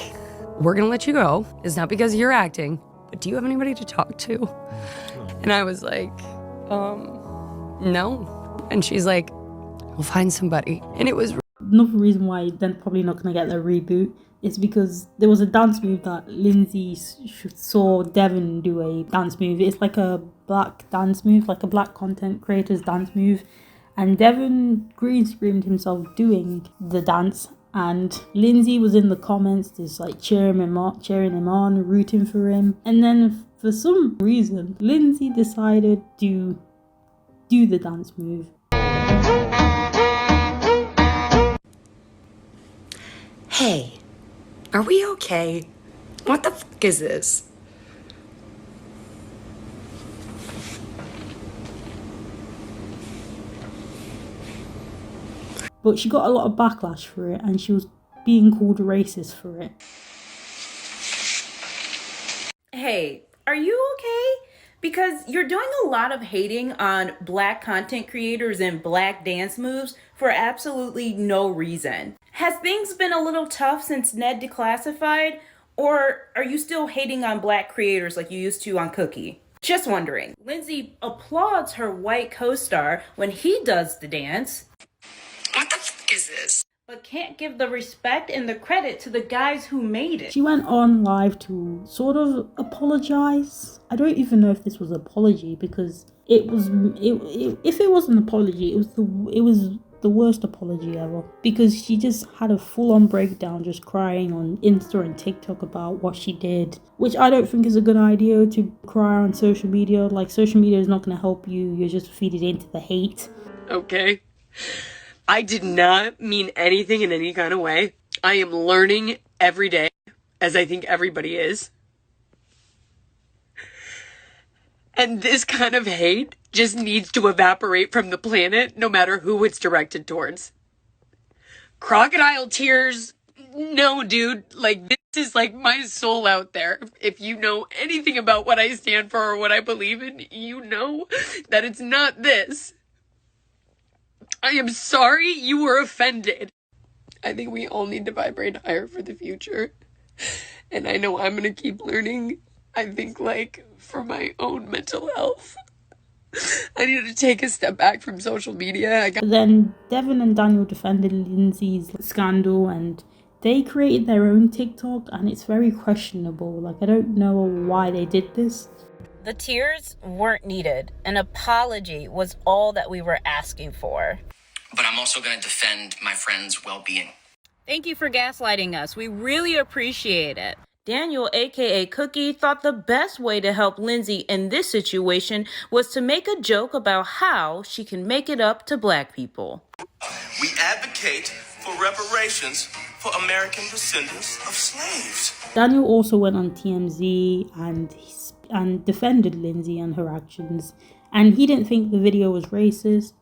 we're gonna let you go. It's not because of your acting, but do you have anybody to talk to? And I was like, no. And she's like, we'll find somebody. And it was another reason why they're probably not going to get their reboot is because there was a dance move that Lindsay saw Devon do a dance move. It's like a black dance move, like a black content creator's dance move. And Devon green screened himself doing the dance. And Lindsay was in the comments just like cheering him on, rooting for him. And then for some reason, Lindsay decided to do the dance move. Hey, are we okay? What the fuck is this? But she got a lot of backlash for it, and she was being called a racist for it. Hey, are you okay? Because you're doing a lot of hating on black content creators and black dance moves for absolutely no reason. Has things been a little tough since Ned Declassified? Or are you still hating on black creators like you used to on Cookie? Just wondering. Lindsay applauds her white co-star when he does the dance. What the fuck is this? But can't give the respect and the credit to the guys who made it. She went on live to sort of apologize. I don't even know if this was an apology, because if it was an apology, it was the worst apology ever, because she just had a full-on breakdown, just crying on Insta and TikTok about what she did, which I don't think is a good idea, to cry on social media. Like, social media is not going to help you. You're just feeding into the hate. Okay, I did not mean anything in any kind of way. I am learning every day, as I think everybody is. And this kind of hate just needs to evaporate from the planet, no matter who it's directed towards. Crocodile tears, no, dude. Like, this is like my soul out there. If you know anything about what I stand for or what I believe in, you know that it's not this. I am sorry you were offended. I think we all need to vibrate higher for the future. And I know I'm gonna keep learning. I think, like, for my own mental health, I needed to take a step back from social media. Then Devin and Daniel defended Lindsay's scandal, and they created their own TikTok, and it's very questionable. Like, I don't know why they did this. The tears weren't needed. An apology was all that we were asking for. But I'm also going to defend my friend's well-being. Thank you for gaslighting us. We really appreciate it. Daniel, aka Cookie, thought the best way to help Lindsay in this situation was to make a joke about how she can make it up to black people. We advocate for reparations for American descendants of slaves. Daniel also went on TMZ and defended Lindsay and her actions, and he didn't think the video was racist,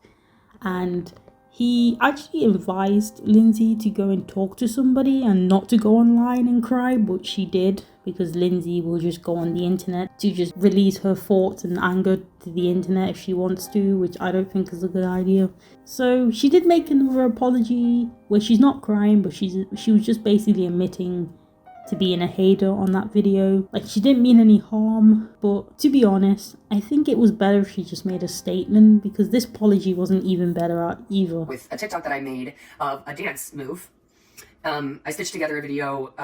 and he actually advised Lindsay to go and talk to somebody and not to go online and cry, but she did, because Lindsay will just go on the internet to just release her thoughts and anger to the internet if she wants to, which I don't think is a good idea. So she did make another apology where she's not crying, but she was just basically admitting to being a hater on that video. Like, she didn't mean any harm, but to be honest, I think it was better if she just made a statement, because this apology wasn't even better either. With a TikTok that I made of a dance move, I stitched together a video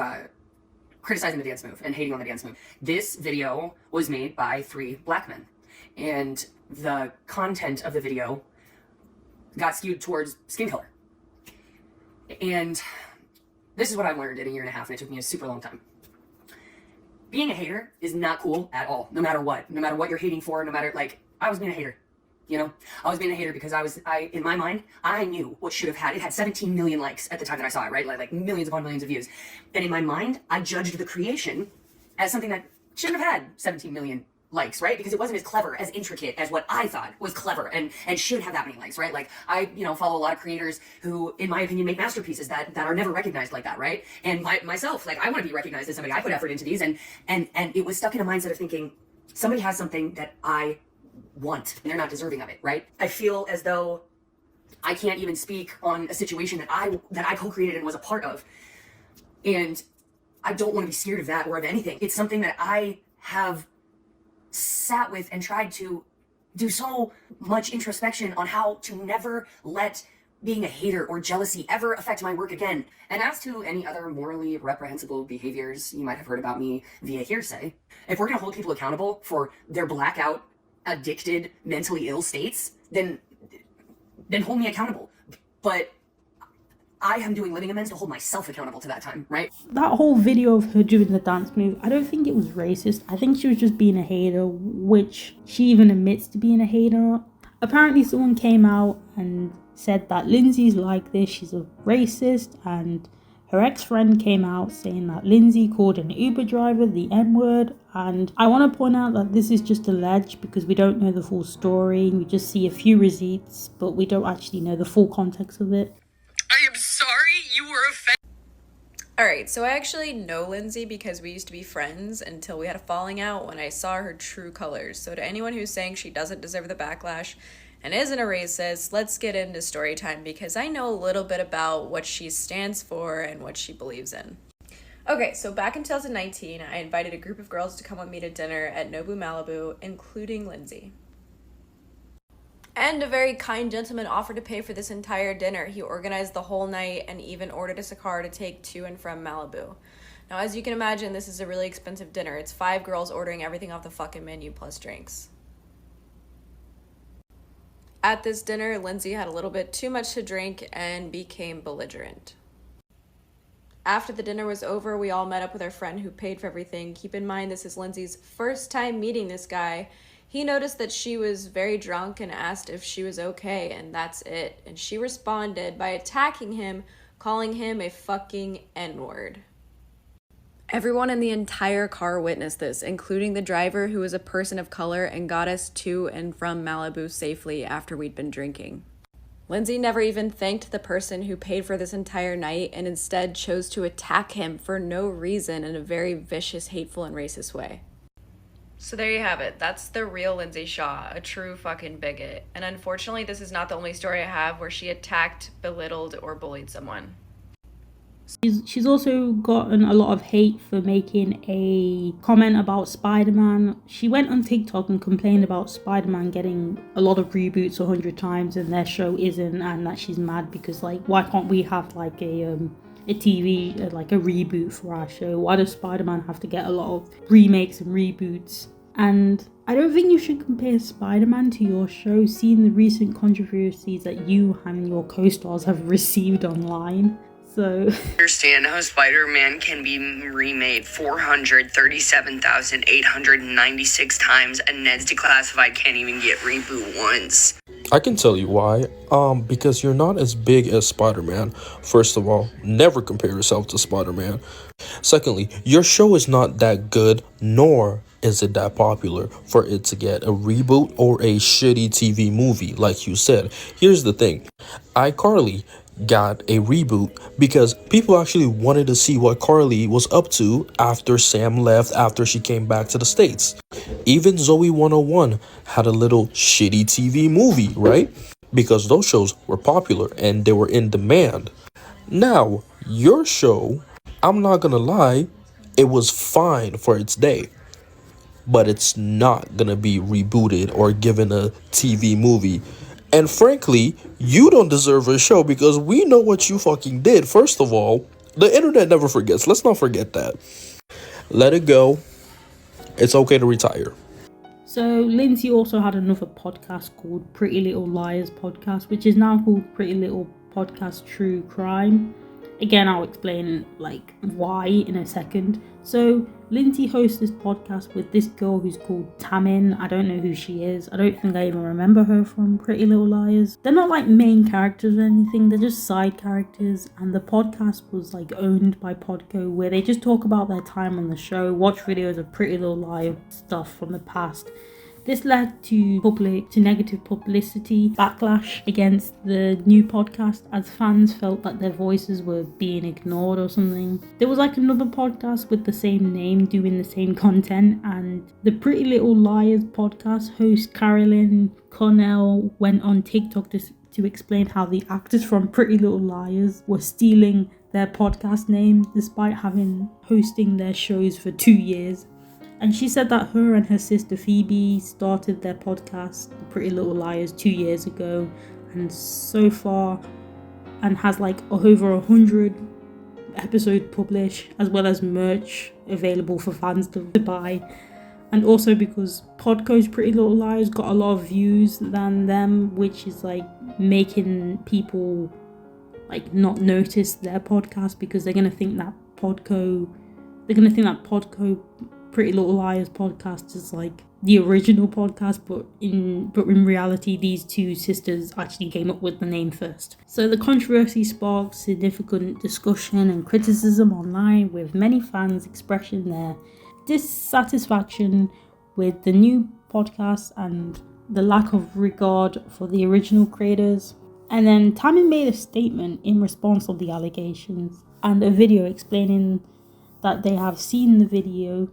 criticizing the dance move and hating on the dance move. This video was made by 3 black men, and the content of the video got skewed towards skin color. And this is what I've learned in a year and a half, and it took me a super long time. Being a hater is not cool at all, no matter what. No matter what you're hating for, no matter, like, I was being a hater, you know? I was being a hater because in my mind, I knew what should have had. It had 17 million likes at the time that I saw it, right? Like millions upon millions of views. And in my mind, I judged the creation as something that shouldn't have had 17 million likes, right? Because it wasn't as clever, as intricate as what I thought was clever and should have that many likes, right? Like, I, follow a lot of creators who, in my opinion, make masterpieces that are never recognized like that, right? And myself, like, I want to be recognized as somebody. I put effort into these, and it was stuck in a mindset of thinking, somebody has something that I want, and they're not deserving of it, right? I feel as though I can't even speak on a situation that I co-created and was a part of. And I don't want to be scared of that or of anything. It's something that I have sat with and tried to do so much introspection on how to never let being a hater or jealousy ever affect my work again. And as to any other morally reprehensible behaviors you might have heard about me via hearsay, if we're going to hold people accountable for their blackout, addicted, mentally ill states, then hold me accountable. But I am doing living amends to hold myself accountable to that time, right? That whole video of her doing the dance move, I don't think it was racist. I think she was just being a hater, which she even admits to being a hater. Apparently someone came out and said that Lindsay's like this, she's a racist, and her ex-friend came out saying that Lindsay called an Uber driver the N-word. And I want to point out that this is just alleged because we don't know the full story. We just see a few receipts, but we don't actually know the full context of it. I am sorry you were offended. Alright, so I actually know Lindsay because we used to be friends until we had a falling out when I saw her true colors. So to anyone who's saying she doesn't deserve the backlash and isn't a racist, let's get into story time because I know a little bit about what she stands for and what she believes in. Okay, so back in 2019, I invited a group of girls to come with me to dinner at Nobu Malibu, including Lindsay. And a very kind gentleman offered to pay for this entire dinner. He organized the whole night and even ordered us a car to take to and from Malibu. Now, as you can imagine, this is a really expensive dinner. It's 5 girls ordering everything off the fucking menu plus drinks. At this dinner, Lindsay had a little bit too much to drink and became belligerent. After the dinner was over, we all met up with our friend who paid for everything. Keep in mind, this is Lindsay's first time meeting this guy. He noticed that she was very drunk and asked if she was okay, and that's it. And she responded by attacking him, calling him a fucking N-word. Everyone in the entire car witnessed this, including the driver, who was a person of color and got us to and from Malibu safely after we'd been drinking. Lindsay never even thanked the person who paid for this entire night and instead chose to attack him for no reason in a very vicious, hateful, and racist way. So there you have it. That's the real Lindsay Shaw, a true fucking bigot. And unfortunately, this is not the only story I have where she attacked, belittled, or bullied someone. She's also gotten a lot of hate for making a comment about Spider-Man. She went on TikTok and complained about Spider-Man getting a lot of reboots 100 times and their show isn't, and that she's mad because, like, why can't we have like a TV, like a reboot for our show? Why does Spider-Man have to get a lot of remakes and reboots? And I don't think you should compare Spider-Man to your show, seeing the recent controversies that you and your co-stars have received online. So Understand how Spider-Man can be remade 437,896 times and Ned's Declassified can't even get reboot once. I can tell you why. Because you're not as big as Spider-Man. First of all, never compare yourself to Spider-Man. Secondly, your show is not that good, nor is it that popular for it to get a reboot or a shitty TV movie, like you said. Here's the thing. iCarly got a reboot because people actually wanted to see what Carly was up to after Sam left, after she came back to the States. Even Zoe 101 had a little shitty TV movie, right? Because those shows were popular and they were in demand. Now, your show, I'm not gonna lie, it was fine for its day. But it's not gonna be rebooted or given a TV movie. And frankly, you don't deserve a show because we know what you fucking did. First of all, the internet never forgets. Let's not forget that. Let it go. It's okay to retire. So Lindsay also had another podcast called Pretty Little Liars Podcast, which is now called Pretty Little Podcast True Crime. Again, I'll explain like why in a second. So Lindsay hosts this podcast with this girl who's called Tamin. I don't know who she is. I don't think I even remember her from Pretty Little Liars. They're not like main characters or anything. They're just side characters. And the podcast was like owned by Podco, where they just talk about their time on the show, watch videos of Pretty Little Liars stuff from the past. This led to negative publicity backlash against the new podcast, as fans felt that their voices were being ignored or something. There was like another podcast with the same name doing the same content, and the Pretty Little Liars podcast host Carolyn Cornell went on TikTok to explain how the actors from Pretty Little Liars were stealing their podcast name despite hosting their shows for 2 years. And she said that her and her sister Phoebe started their podcast, The Pretty Little Liars, 2 years ago, and so far, and has like over 100 episodes published, as well as merch available for fans to buy. And also because Podco's Pretty Little Liars got a lot of views than them, which is like making people like not notice their podcast, because they're gonna think that Podco Pretty Little Liars podcast is like the original podcast, but in reality these two sisters actually came up with the name first. So the controversy sparked significant discussion and criticism online, with many fans expressing their dissatisfaction with the new podcast and the lack of regard for the original creators. And then Tamin made a statement in response to the allegations and a video explaining that they have seen the video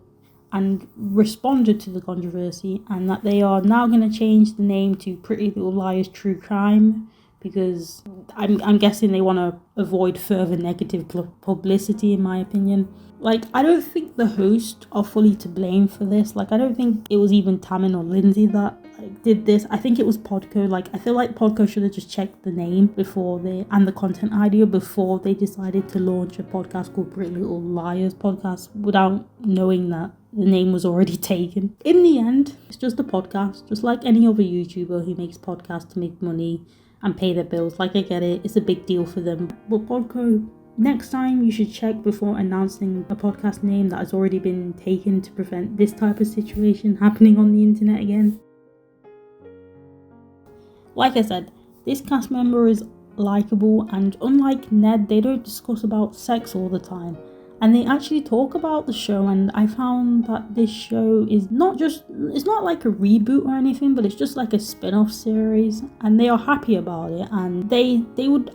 and responded to the controversy, and that they are now going to change the name to Pretty Little Liars True Crime, because I'm guessing they want to avoid further negative publicity, in my opinion. Like, I don't think the hosts are fully to blame for this. Like, I don't think it was even Tamin or Lindsay that did this. I think it was Podco. Like, I feel like Podco should have just checked the name and the content idea before they decided to launch a podcast called Pretty Little Liars Podcast without knowing that the name was already taken. In the end, it's just a podcast, just like any other YouTuber who makes podcasts to make money and pay their bills. Like, I get it, it's a big deal for them. But Podco, next time you should check before announcing a podcast name that has already been taken, to prevent this type of situation happening on the internet again. Like I said, this cast member is likable, and unlike Ned, they don't discuss about sex all the time. And they actually talk about the show, and I found that this show is it's not like a reboot or anything, but it's just like a spin-off series, and they are happy about it, and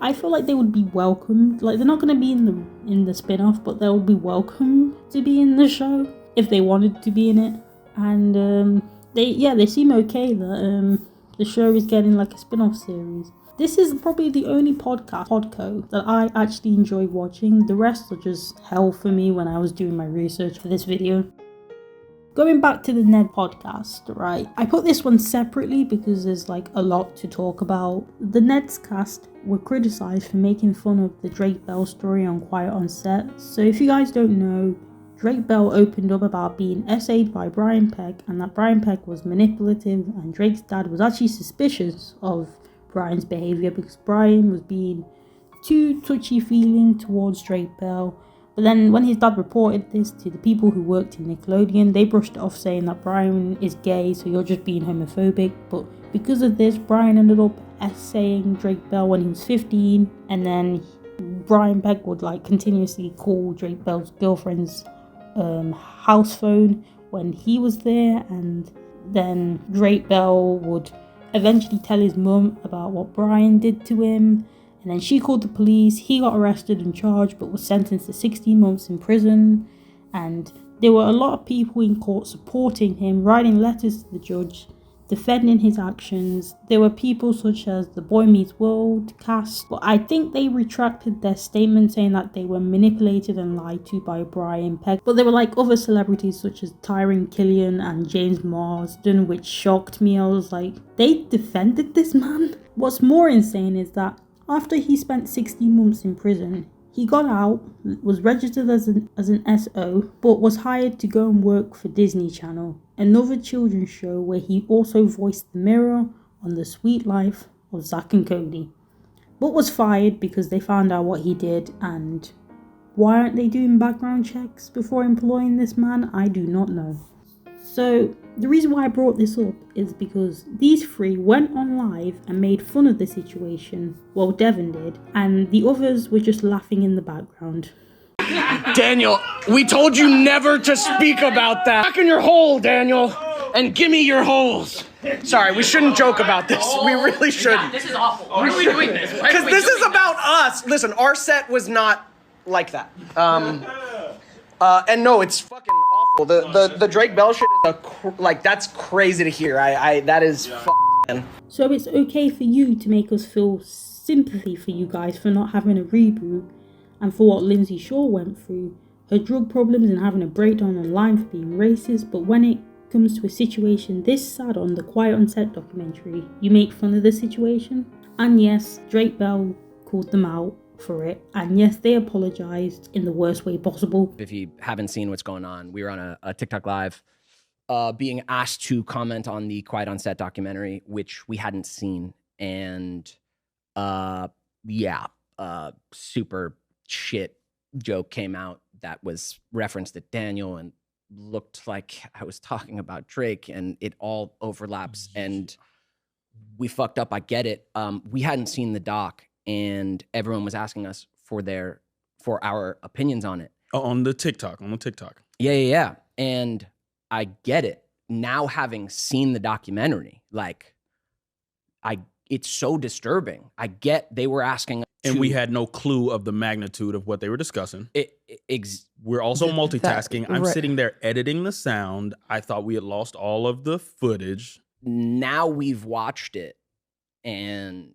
I feel like they would be welcomed. Like, they're not going to be in the spin-off, but they'll be welcome to be in the show if they wanted to be in it. And they seem okay that the show is getting like a spin-off series. This is probably the only podcast, Podco, that I actually enjoy watching. The rest are just hell for me when I was doing my research for this video. Going back to the Ned podcast, right? I put this one separately because there's like a lot to talk about. The Ned's cast were criticised for making fun of the Drake Bell story on Quiet on Set. So if you guys don't know, Drake Bell opened up about being essayed by Brian Peck and that Brian Peck was manipulative, and Drake's dad was actually suspicious of Brian's behaviour because Brian was being too touchy-feeling towards Drake Bell. But then when his dad reported this to the people who worked in Nickelodeon, they brushed it off saying that Brian is gay, so you're just being homophobic. But because of this, Brian ended up essaying Drake Bell when he was 15, and then Brian Peck would like continuously call Drake Bell's girlfriend's house phone when he was there, and then Drake Bell would eventually tell his mum about what Brian did to him, and then she called the police. He got arrested and charged but was sentenced to 16 months in prison, and there were a lot of people in court supporting him, writing letters to the judge defending his actions. There were people such as the Boy Meets World cast, but I think they retracted their statement saying that they were manipulated and lied to by Brian Peck. But there were like other celebrities such as Tyron Killian and James Marsden, which shocked me. I was like, they defended this man? What's more insane is that after he spent 16 months in prison, he got out, was registered as an SO, but was hired to go and work for Disney Channel, another children's show where he also voiced the mirror on The Sweet Life of Zack and Cody, but was fired because they found out what he did. And why aren't they doing background checks before employing this man? I do not know. So the reason why I brought this up is because these three went on live and made fun of the situation, well, Devin did, and the others were just laughing in the background. Daniel, we told you never to speak about that. Back in your hole, Daniel, and give me your holes. Sorry, we shouldn't joke about this. We really shouldn't. This is awful. Why are we doing this? Because this is about us. Listen, our set was not like that. And no, it's fucking awful. The Drake Bell shit is that's crazy to hear. That is fucking. So it's okay for you to make us feel sympathy for you guys for not having a reboot, and for what Lindsay Shaw went through, her drug problems and having a breakdown online for being racist. But when it comes to a situation this sad on the Quiet on Set documentary, you make fun of the situation. And yes, Drake Bell called them out for it, and yes, they apologized in the worst way possible. If you haven't seen what's going on, we were on a TikTok live being asked to comment on the Quiet on Set documentary, which we hadn't seen. And super shit joke came out that was referenced at Daniel and looked like I was talking about Drake, and it all overlaps, and we fucked up. I get it. We hadn't seen the doc, and everyone was asking us for our opinions on it. On the TikTok. Yeah. And I get it. Now having seen the documentary, it's so disturbing. I get they were asking us and we had no clue of the magnitude of what they were discussing. We're also multitasking. I'm sitting there editing the sound. I thought we had lost all of the footage. Now we've watched it, and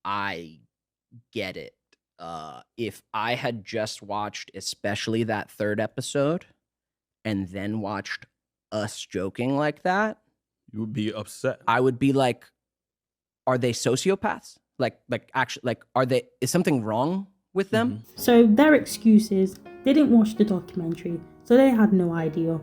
I get it. If I had just watched especially that third episode and then watched us joking like that, you would be upset. I would be like, are they sociopaths? Is something wrong with them? Mm-hmm. So their excuse is they didn't watch the documentary, so they had no idea.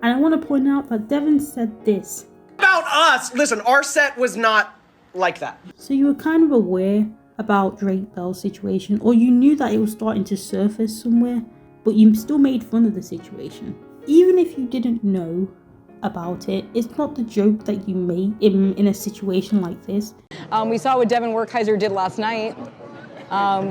And I want to point out that Devin said this about us. Listen, our set was not like that. So you were kind of aware about Drake Bell's situation, or you knew that it was starting to surface somewhere, but you still made fun of the situation. Even if you didn't know about it, it's not the joke that you made in a situation like this. We saw what Devin Werkheiser did last night,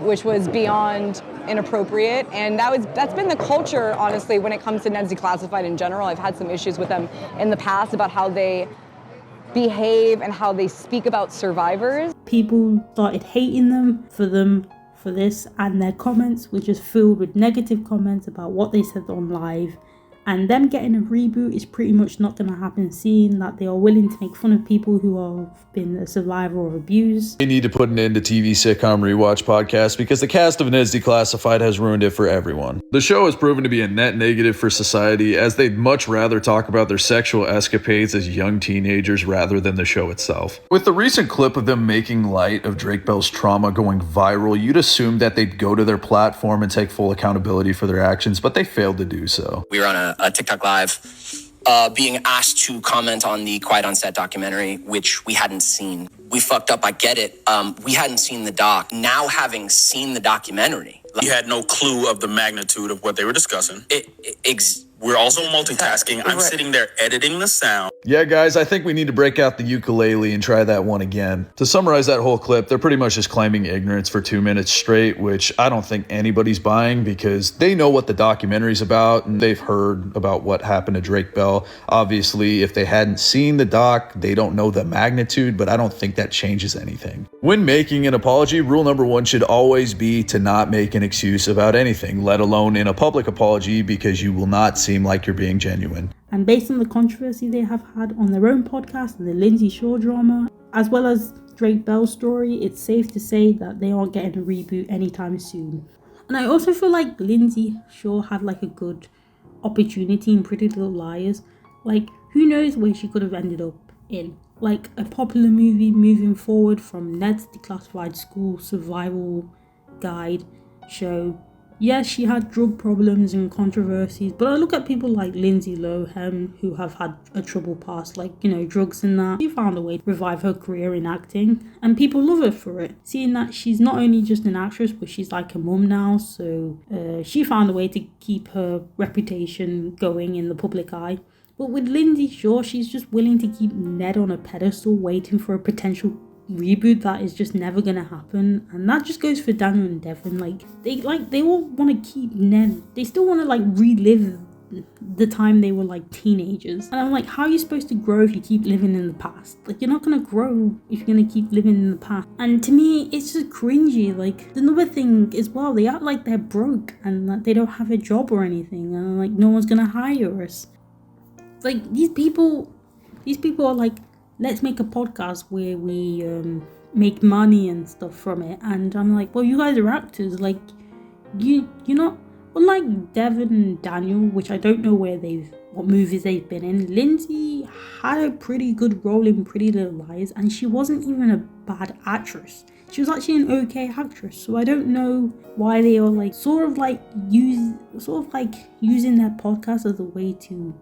which was beyond inappropriate, and that's been the culture, honestly, when it comes to Ned's Declassified in general. I've had some issues with them in the past about how they behave and how they speak about survivors. People started hating them for this, and their comments were just filled with negative comments about what they said on live. And them getting a reboot is pretty much not going to happen, seeing that they are willing to make fun of people who have been a survivor of abuse. They need to put an end to TV sitcom rewatch podcast because the cast of Ned's Declassified has ruined it for everyone. The show has proven to be a net negative for society, as they'd much rather talk about their sexual escapades as young teenagers rather than the show itself. With the recent clip of them making light of Drake Bell's trauma going viral, you'd assume that they'd go to their platform and take full accountability for their actions, but they failed to do so. We were on a TikTok live being asked to comment on the Quiet on Set documentary, which we hadn't seen. We fucked up, I get it. We hadn't seen the doc. Now having seen the documentary. You had no clue of the magnitude of what they were discussing. We're also multitasking. I'm sitting there editing the sound. Yeah, guys, I think we need to break out the ukulele and try that one again. To summarize that whole clip, they're pretty much just claiming ignorance for 2 minutes straight, which I don't think anybody's buying because they know what the documentary's about and they've heard about what happened to Drake Bell. Obviously, if they hadn't seen the doc, they don't know the magnitude, but I don't think that changes anything. When making an apology, rule number 1 should always be to not make an excuse about anything, let alone in a public apology, because you will not seem like you're being genuine. And based on the controversy they have had on their own podcast, the Lindsay Shaw drama, as well as Drake Bell's story, it's safe to say that they aren't getting a reboot anytime soon. And I also feel like Lindsay Shaw had like a good opportunity in Pretty Little Liars. Like, who knows where she could have ended up in. Like a popular movie moving forward from Ned's Declassified School Survival Guide show. Yes, she had drug problems and controversies, but I look at people like Lindsay Lohan who have had a troubled past, like, drugs and that. She found a way to revive her career in acting, and people love her for it. Seeing that she's not only just an actress, but she's like a mum now, so she found a way to keep her reputation going in the public eye. But with Lindsay Shaw, she's just willing to keep Ned on a pedestal, waiting for a potential reboot that is just never gonna happen. And that just goes for Daniel and Devin. They all want to keep Ned. They still want to relive the time they were teenagers. And I'm like, how are you supposed to grow if you keep living in the past? You're not gonna grow if you're gonna keep living in the past. And to me, it's just cringy. Another thing as well, they act like they're broke and that they don't have a job or anything, and no one's gonna hire us. These people are like, let's make a podcast where we make money and stuff from it. And I'm like, well, you guys are actors. You're not, unlike Devin and Daniel, which I don't know what movies they've been in. Lindsay had a pretty good role in Pretty Little Liars, and she wasn't even a bad actress. She was actually an okay actress. So I don't know why they are using their podcast as a way to,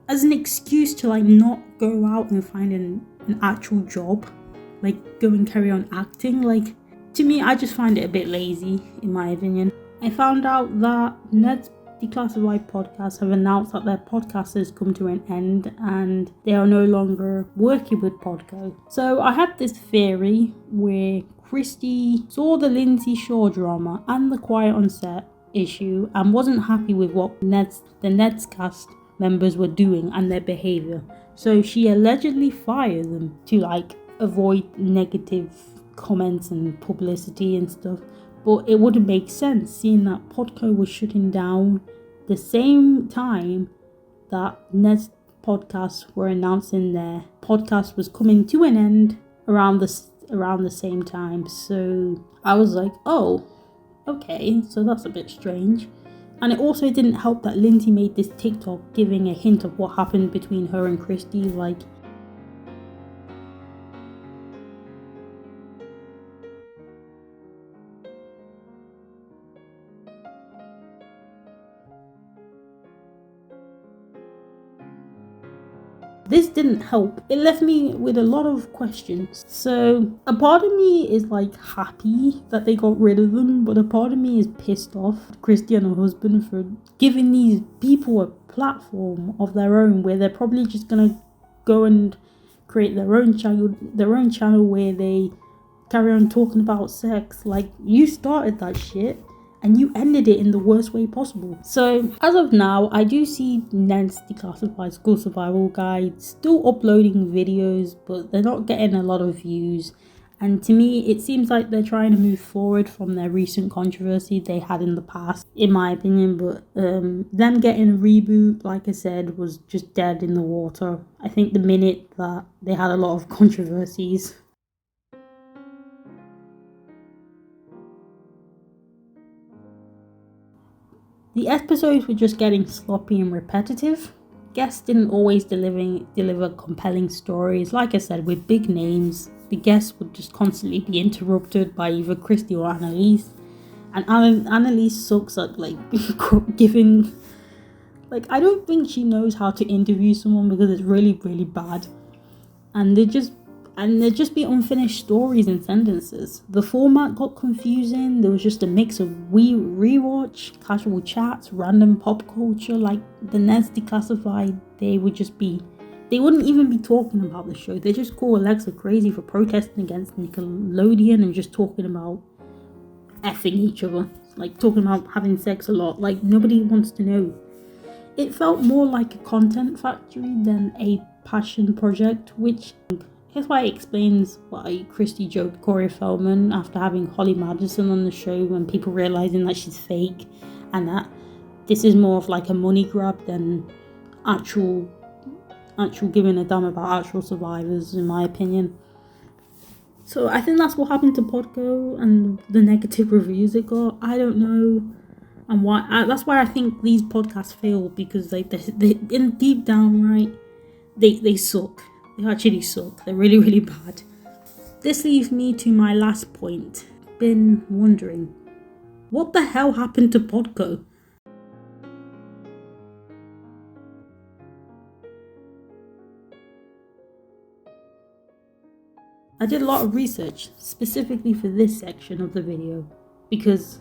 as an excuse to not go out and find an actual job, go and carry on acting. To me, I just find it a bit lazy, in my opinion. I found out that Ned's Declassified Podcast have announced that their podcast has come to an end and they are no longer working with Podco. So I had this theory where Christy saw the Lindsay Shaw drama and the Quiet on Set issue and wasn't happy with what the Ned's cast members were doing and their behavior, so she allegedly fired them to avoid negative comments and publicity and stuff. But it wouldn't make sense, seeing that Podco was shutting down the same time that Ned's podcasts were announcing their podcast was coming to an end around the same time. So I was like, oh, okay, so that's a bit strange. And it also didn't help that Lindsay made this TikTok giving a hint of what happened between her and Christy. This didn't help. It left me with a lot of questions. So a part of me is happy that they got rid of them, but a part of me is pissed off at Christy and her husband for giving these people a platform of their own where they're probably just gonna go and create their own channel where they carry on talking about sex. You started that shit and you ended it in the worst way possible. So as of now, I do see Ned's Declassified School Survival Guide still uploading videos, but they're not getting a lot of views. And to me, it seems like they're trying to move forward from their recent controversy they had in the past, in my opinion. But them getting a reboot, like I said, was just dead in the water. I think the minute that they had a lot of controversies. The episodes were just getting sloppy and repetitive. Guests didn't always deliver compelling stories. Like I said, with big names, the guests would just constantly be interrupted by either Christy or Annalise. And Annalise sucks at giving... I don't think she knows how to interview someone because it's really, really bad. And there'd just be unfinished stories and sentences. The format got confusing. There was just a mix of rewatch, casual chats, random pop culture. Like the Ned's Declassified, they wouldn't even be talking about the show. They just call Alexa crazy for protesting against Nickelodeon and just talking about effing each other. Like talking about having sex a lot. Like nobody wants to know. It felt more like a content factory than a passion project, which... Here's why it explains why Christy joked Corey Feldman after having Holly Madison on the show when people realizing that she's fake and that this is more of like a money grab than actual giving a damn about actual survivors, in my opinion. So I think that's what happened to Podco and the negative reviews it got. I don't know, and why. That's why I think these podcasts fail, because they in deep down, right, they suck. They actually suck. They're really, really bad. This leaves me to my last point. Been wondering, what the hell happened to Podco? I did a lot of research specifically for this section of the video because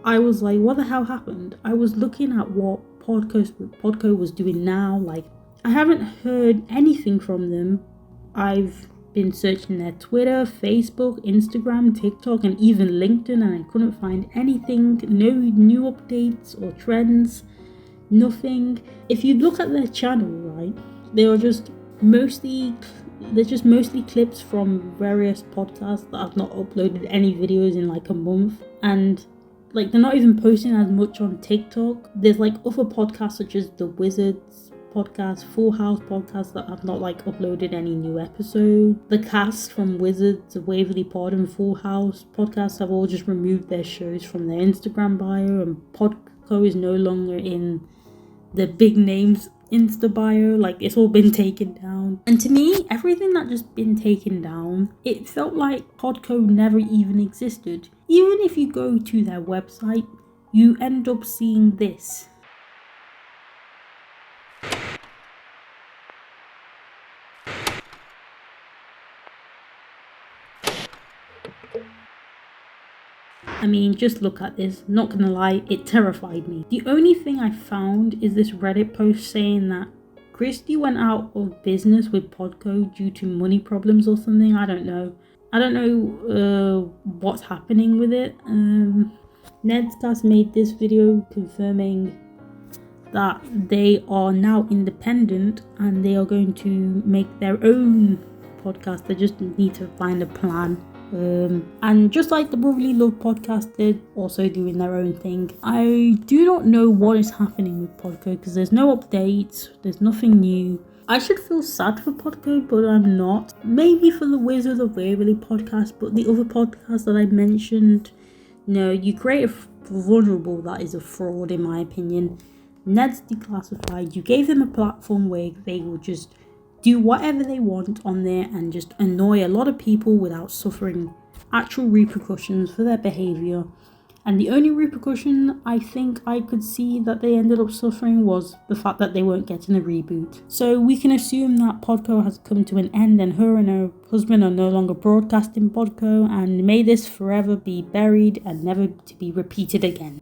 I was like, what the hell happened? I was looking at what Podco was doing now, like I haven't heard anything from them. I've been searching their Twitter, Facebook, Instagram, TikTok, and even LinkedIn, and I couldn't find anything. No new updates or trends. Nothing. If you look at their channel, right, they're just mostly clips from various podcasts that have not uploaded any videos in like a month, and like they're not even posting as much on TikTok. There's like other podcasts such as The Wizards podcast, Full House podcast that have not like uploaded any new episode. The cast from Wizards, Waverly Pod, and Full House podcasts have all just removed their shows from their Instagram bio, and Podco is no longer in the big names Insta bio. Like it's all been taken down. And to me, everything that just been taken down, it felt like Podco never even existed. Even if you go to their website, you end up seeing this. I mean, just look at this. Not gonna lie, it terrified me. The only thing I found is this Reddit post saying that Christy went out of business with Podco due to money problems or something. I don't know what's happening with it. Nedscast made this video confirming that they are now independent and they are going to make their own podcast. They just need to find a plan. And just like the Brotherly Love podcast, they're also doing their own thing. I do not know what is happening with Podco because there's no updates, there's nothing new. I should feel sad for Podco, but I'm not. Maybe for the Wizard of Waverly podcast, but the other podcast that I mentioned, no, you create a vulnerable that is a fraud in my opinion. Ned's Declassified, you gave them a platform where they will just do whatever they want on there and just annoy a lot of people without suffering actual repercussions for their behavior. And the only repercussion I think I could see that they ended up suffering was the fact that they weren't getting a reboot. So we can assume that Podco has come to an end and her and her husband are no longer broadcasting Podco, and may this forever be buried and never to be repeated again.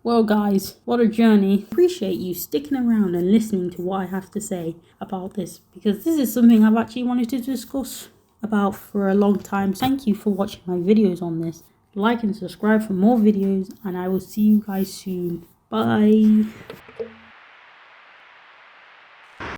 Well guys, what a journey. Appreciate you sticking around and listening to what I have to say about this, because this is something I've actually wanted to discuss about for a long time. Thank you for watching my videos on this. Like and subscribe for more videos, and I will see you guys soon. Bye.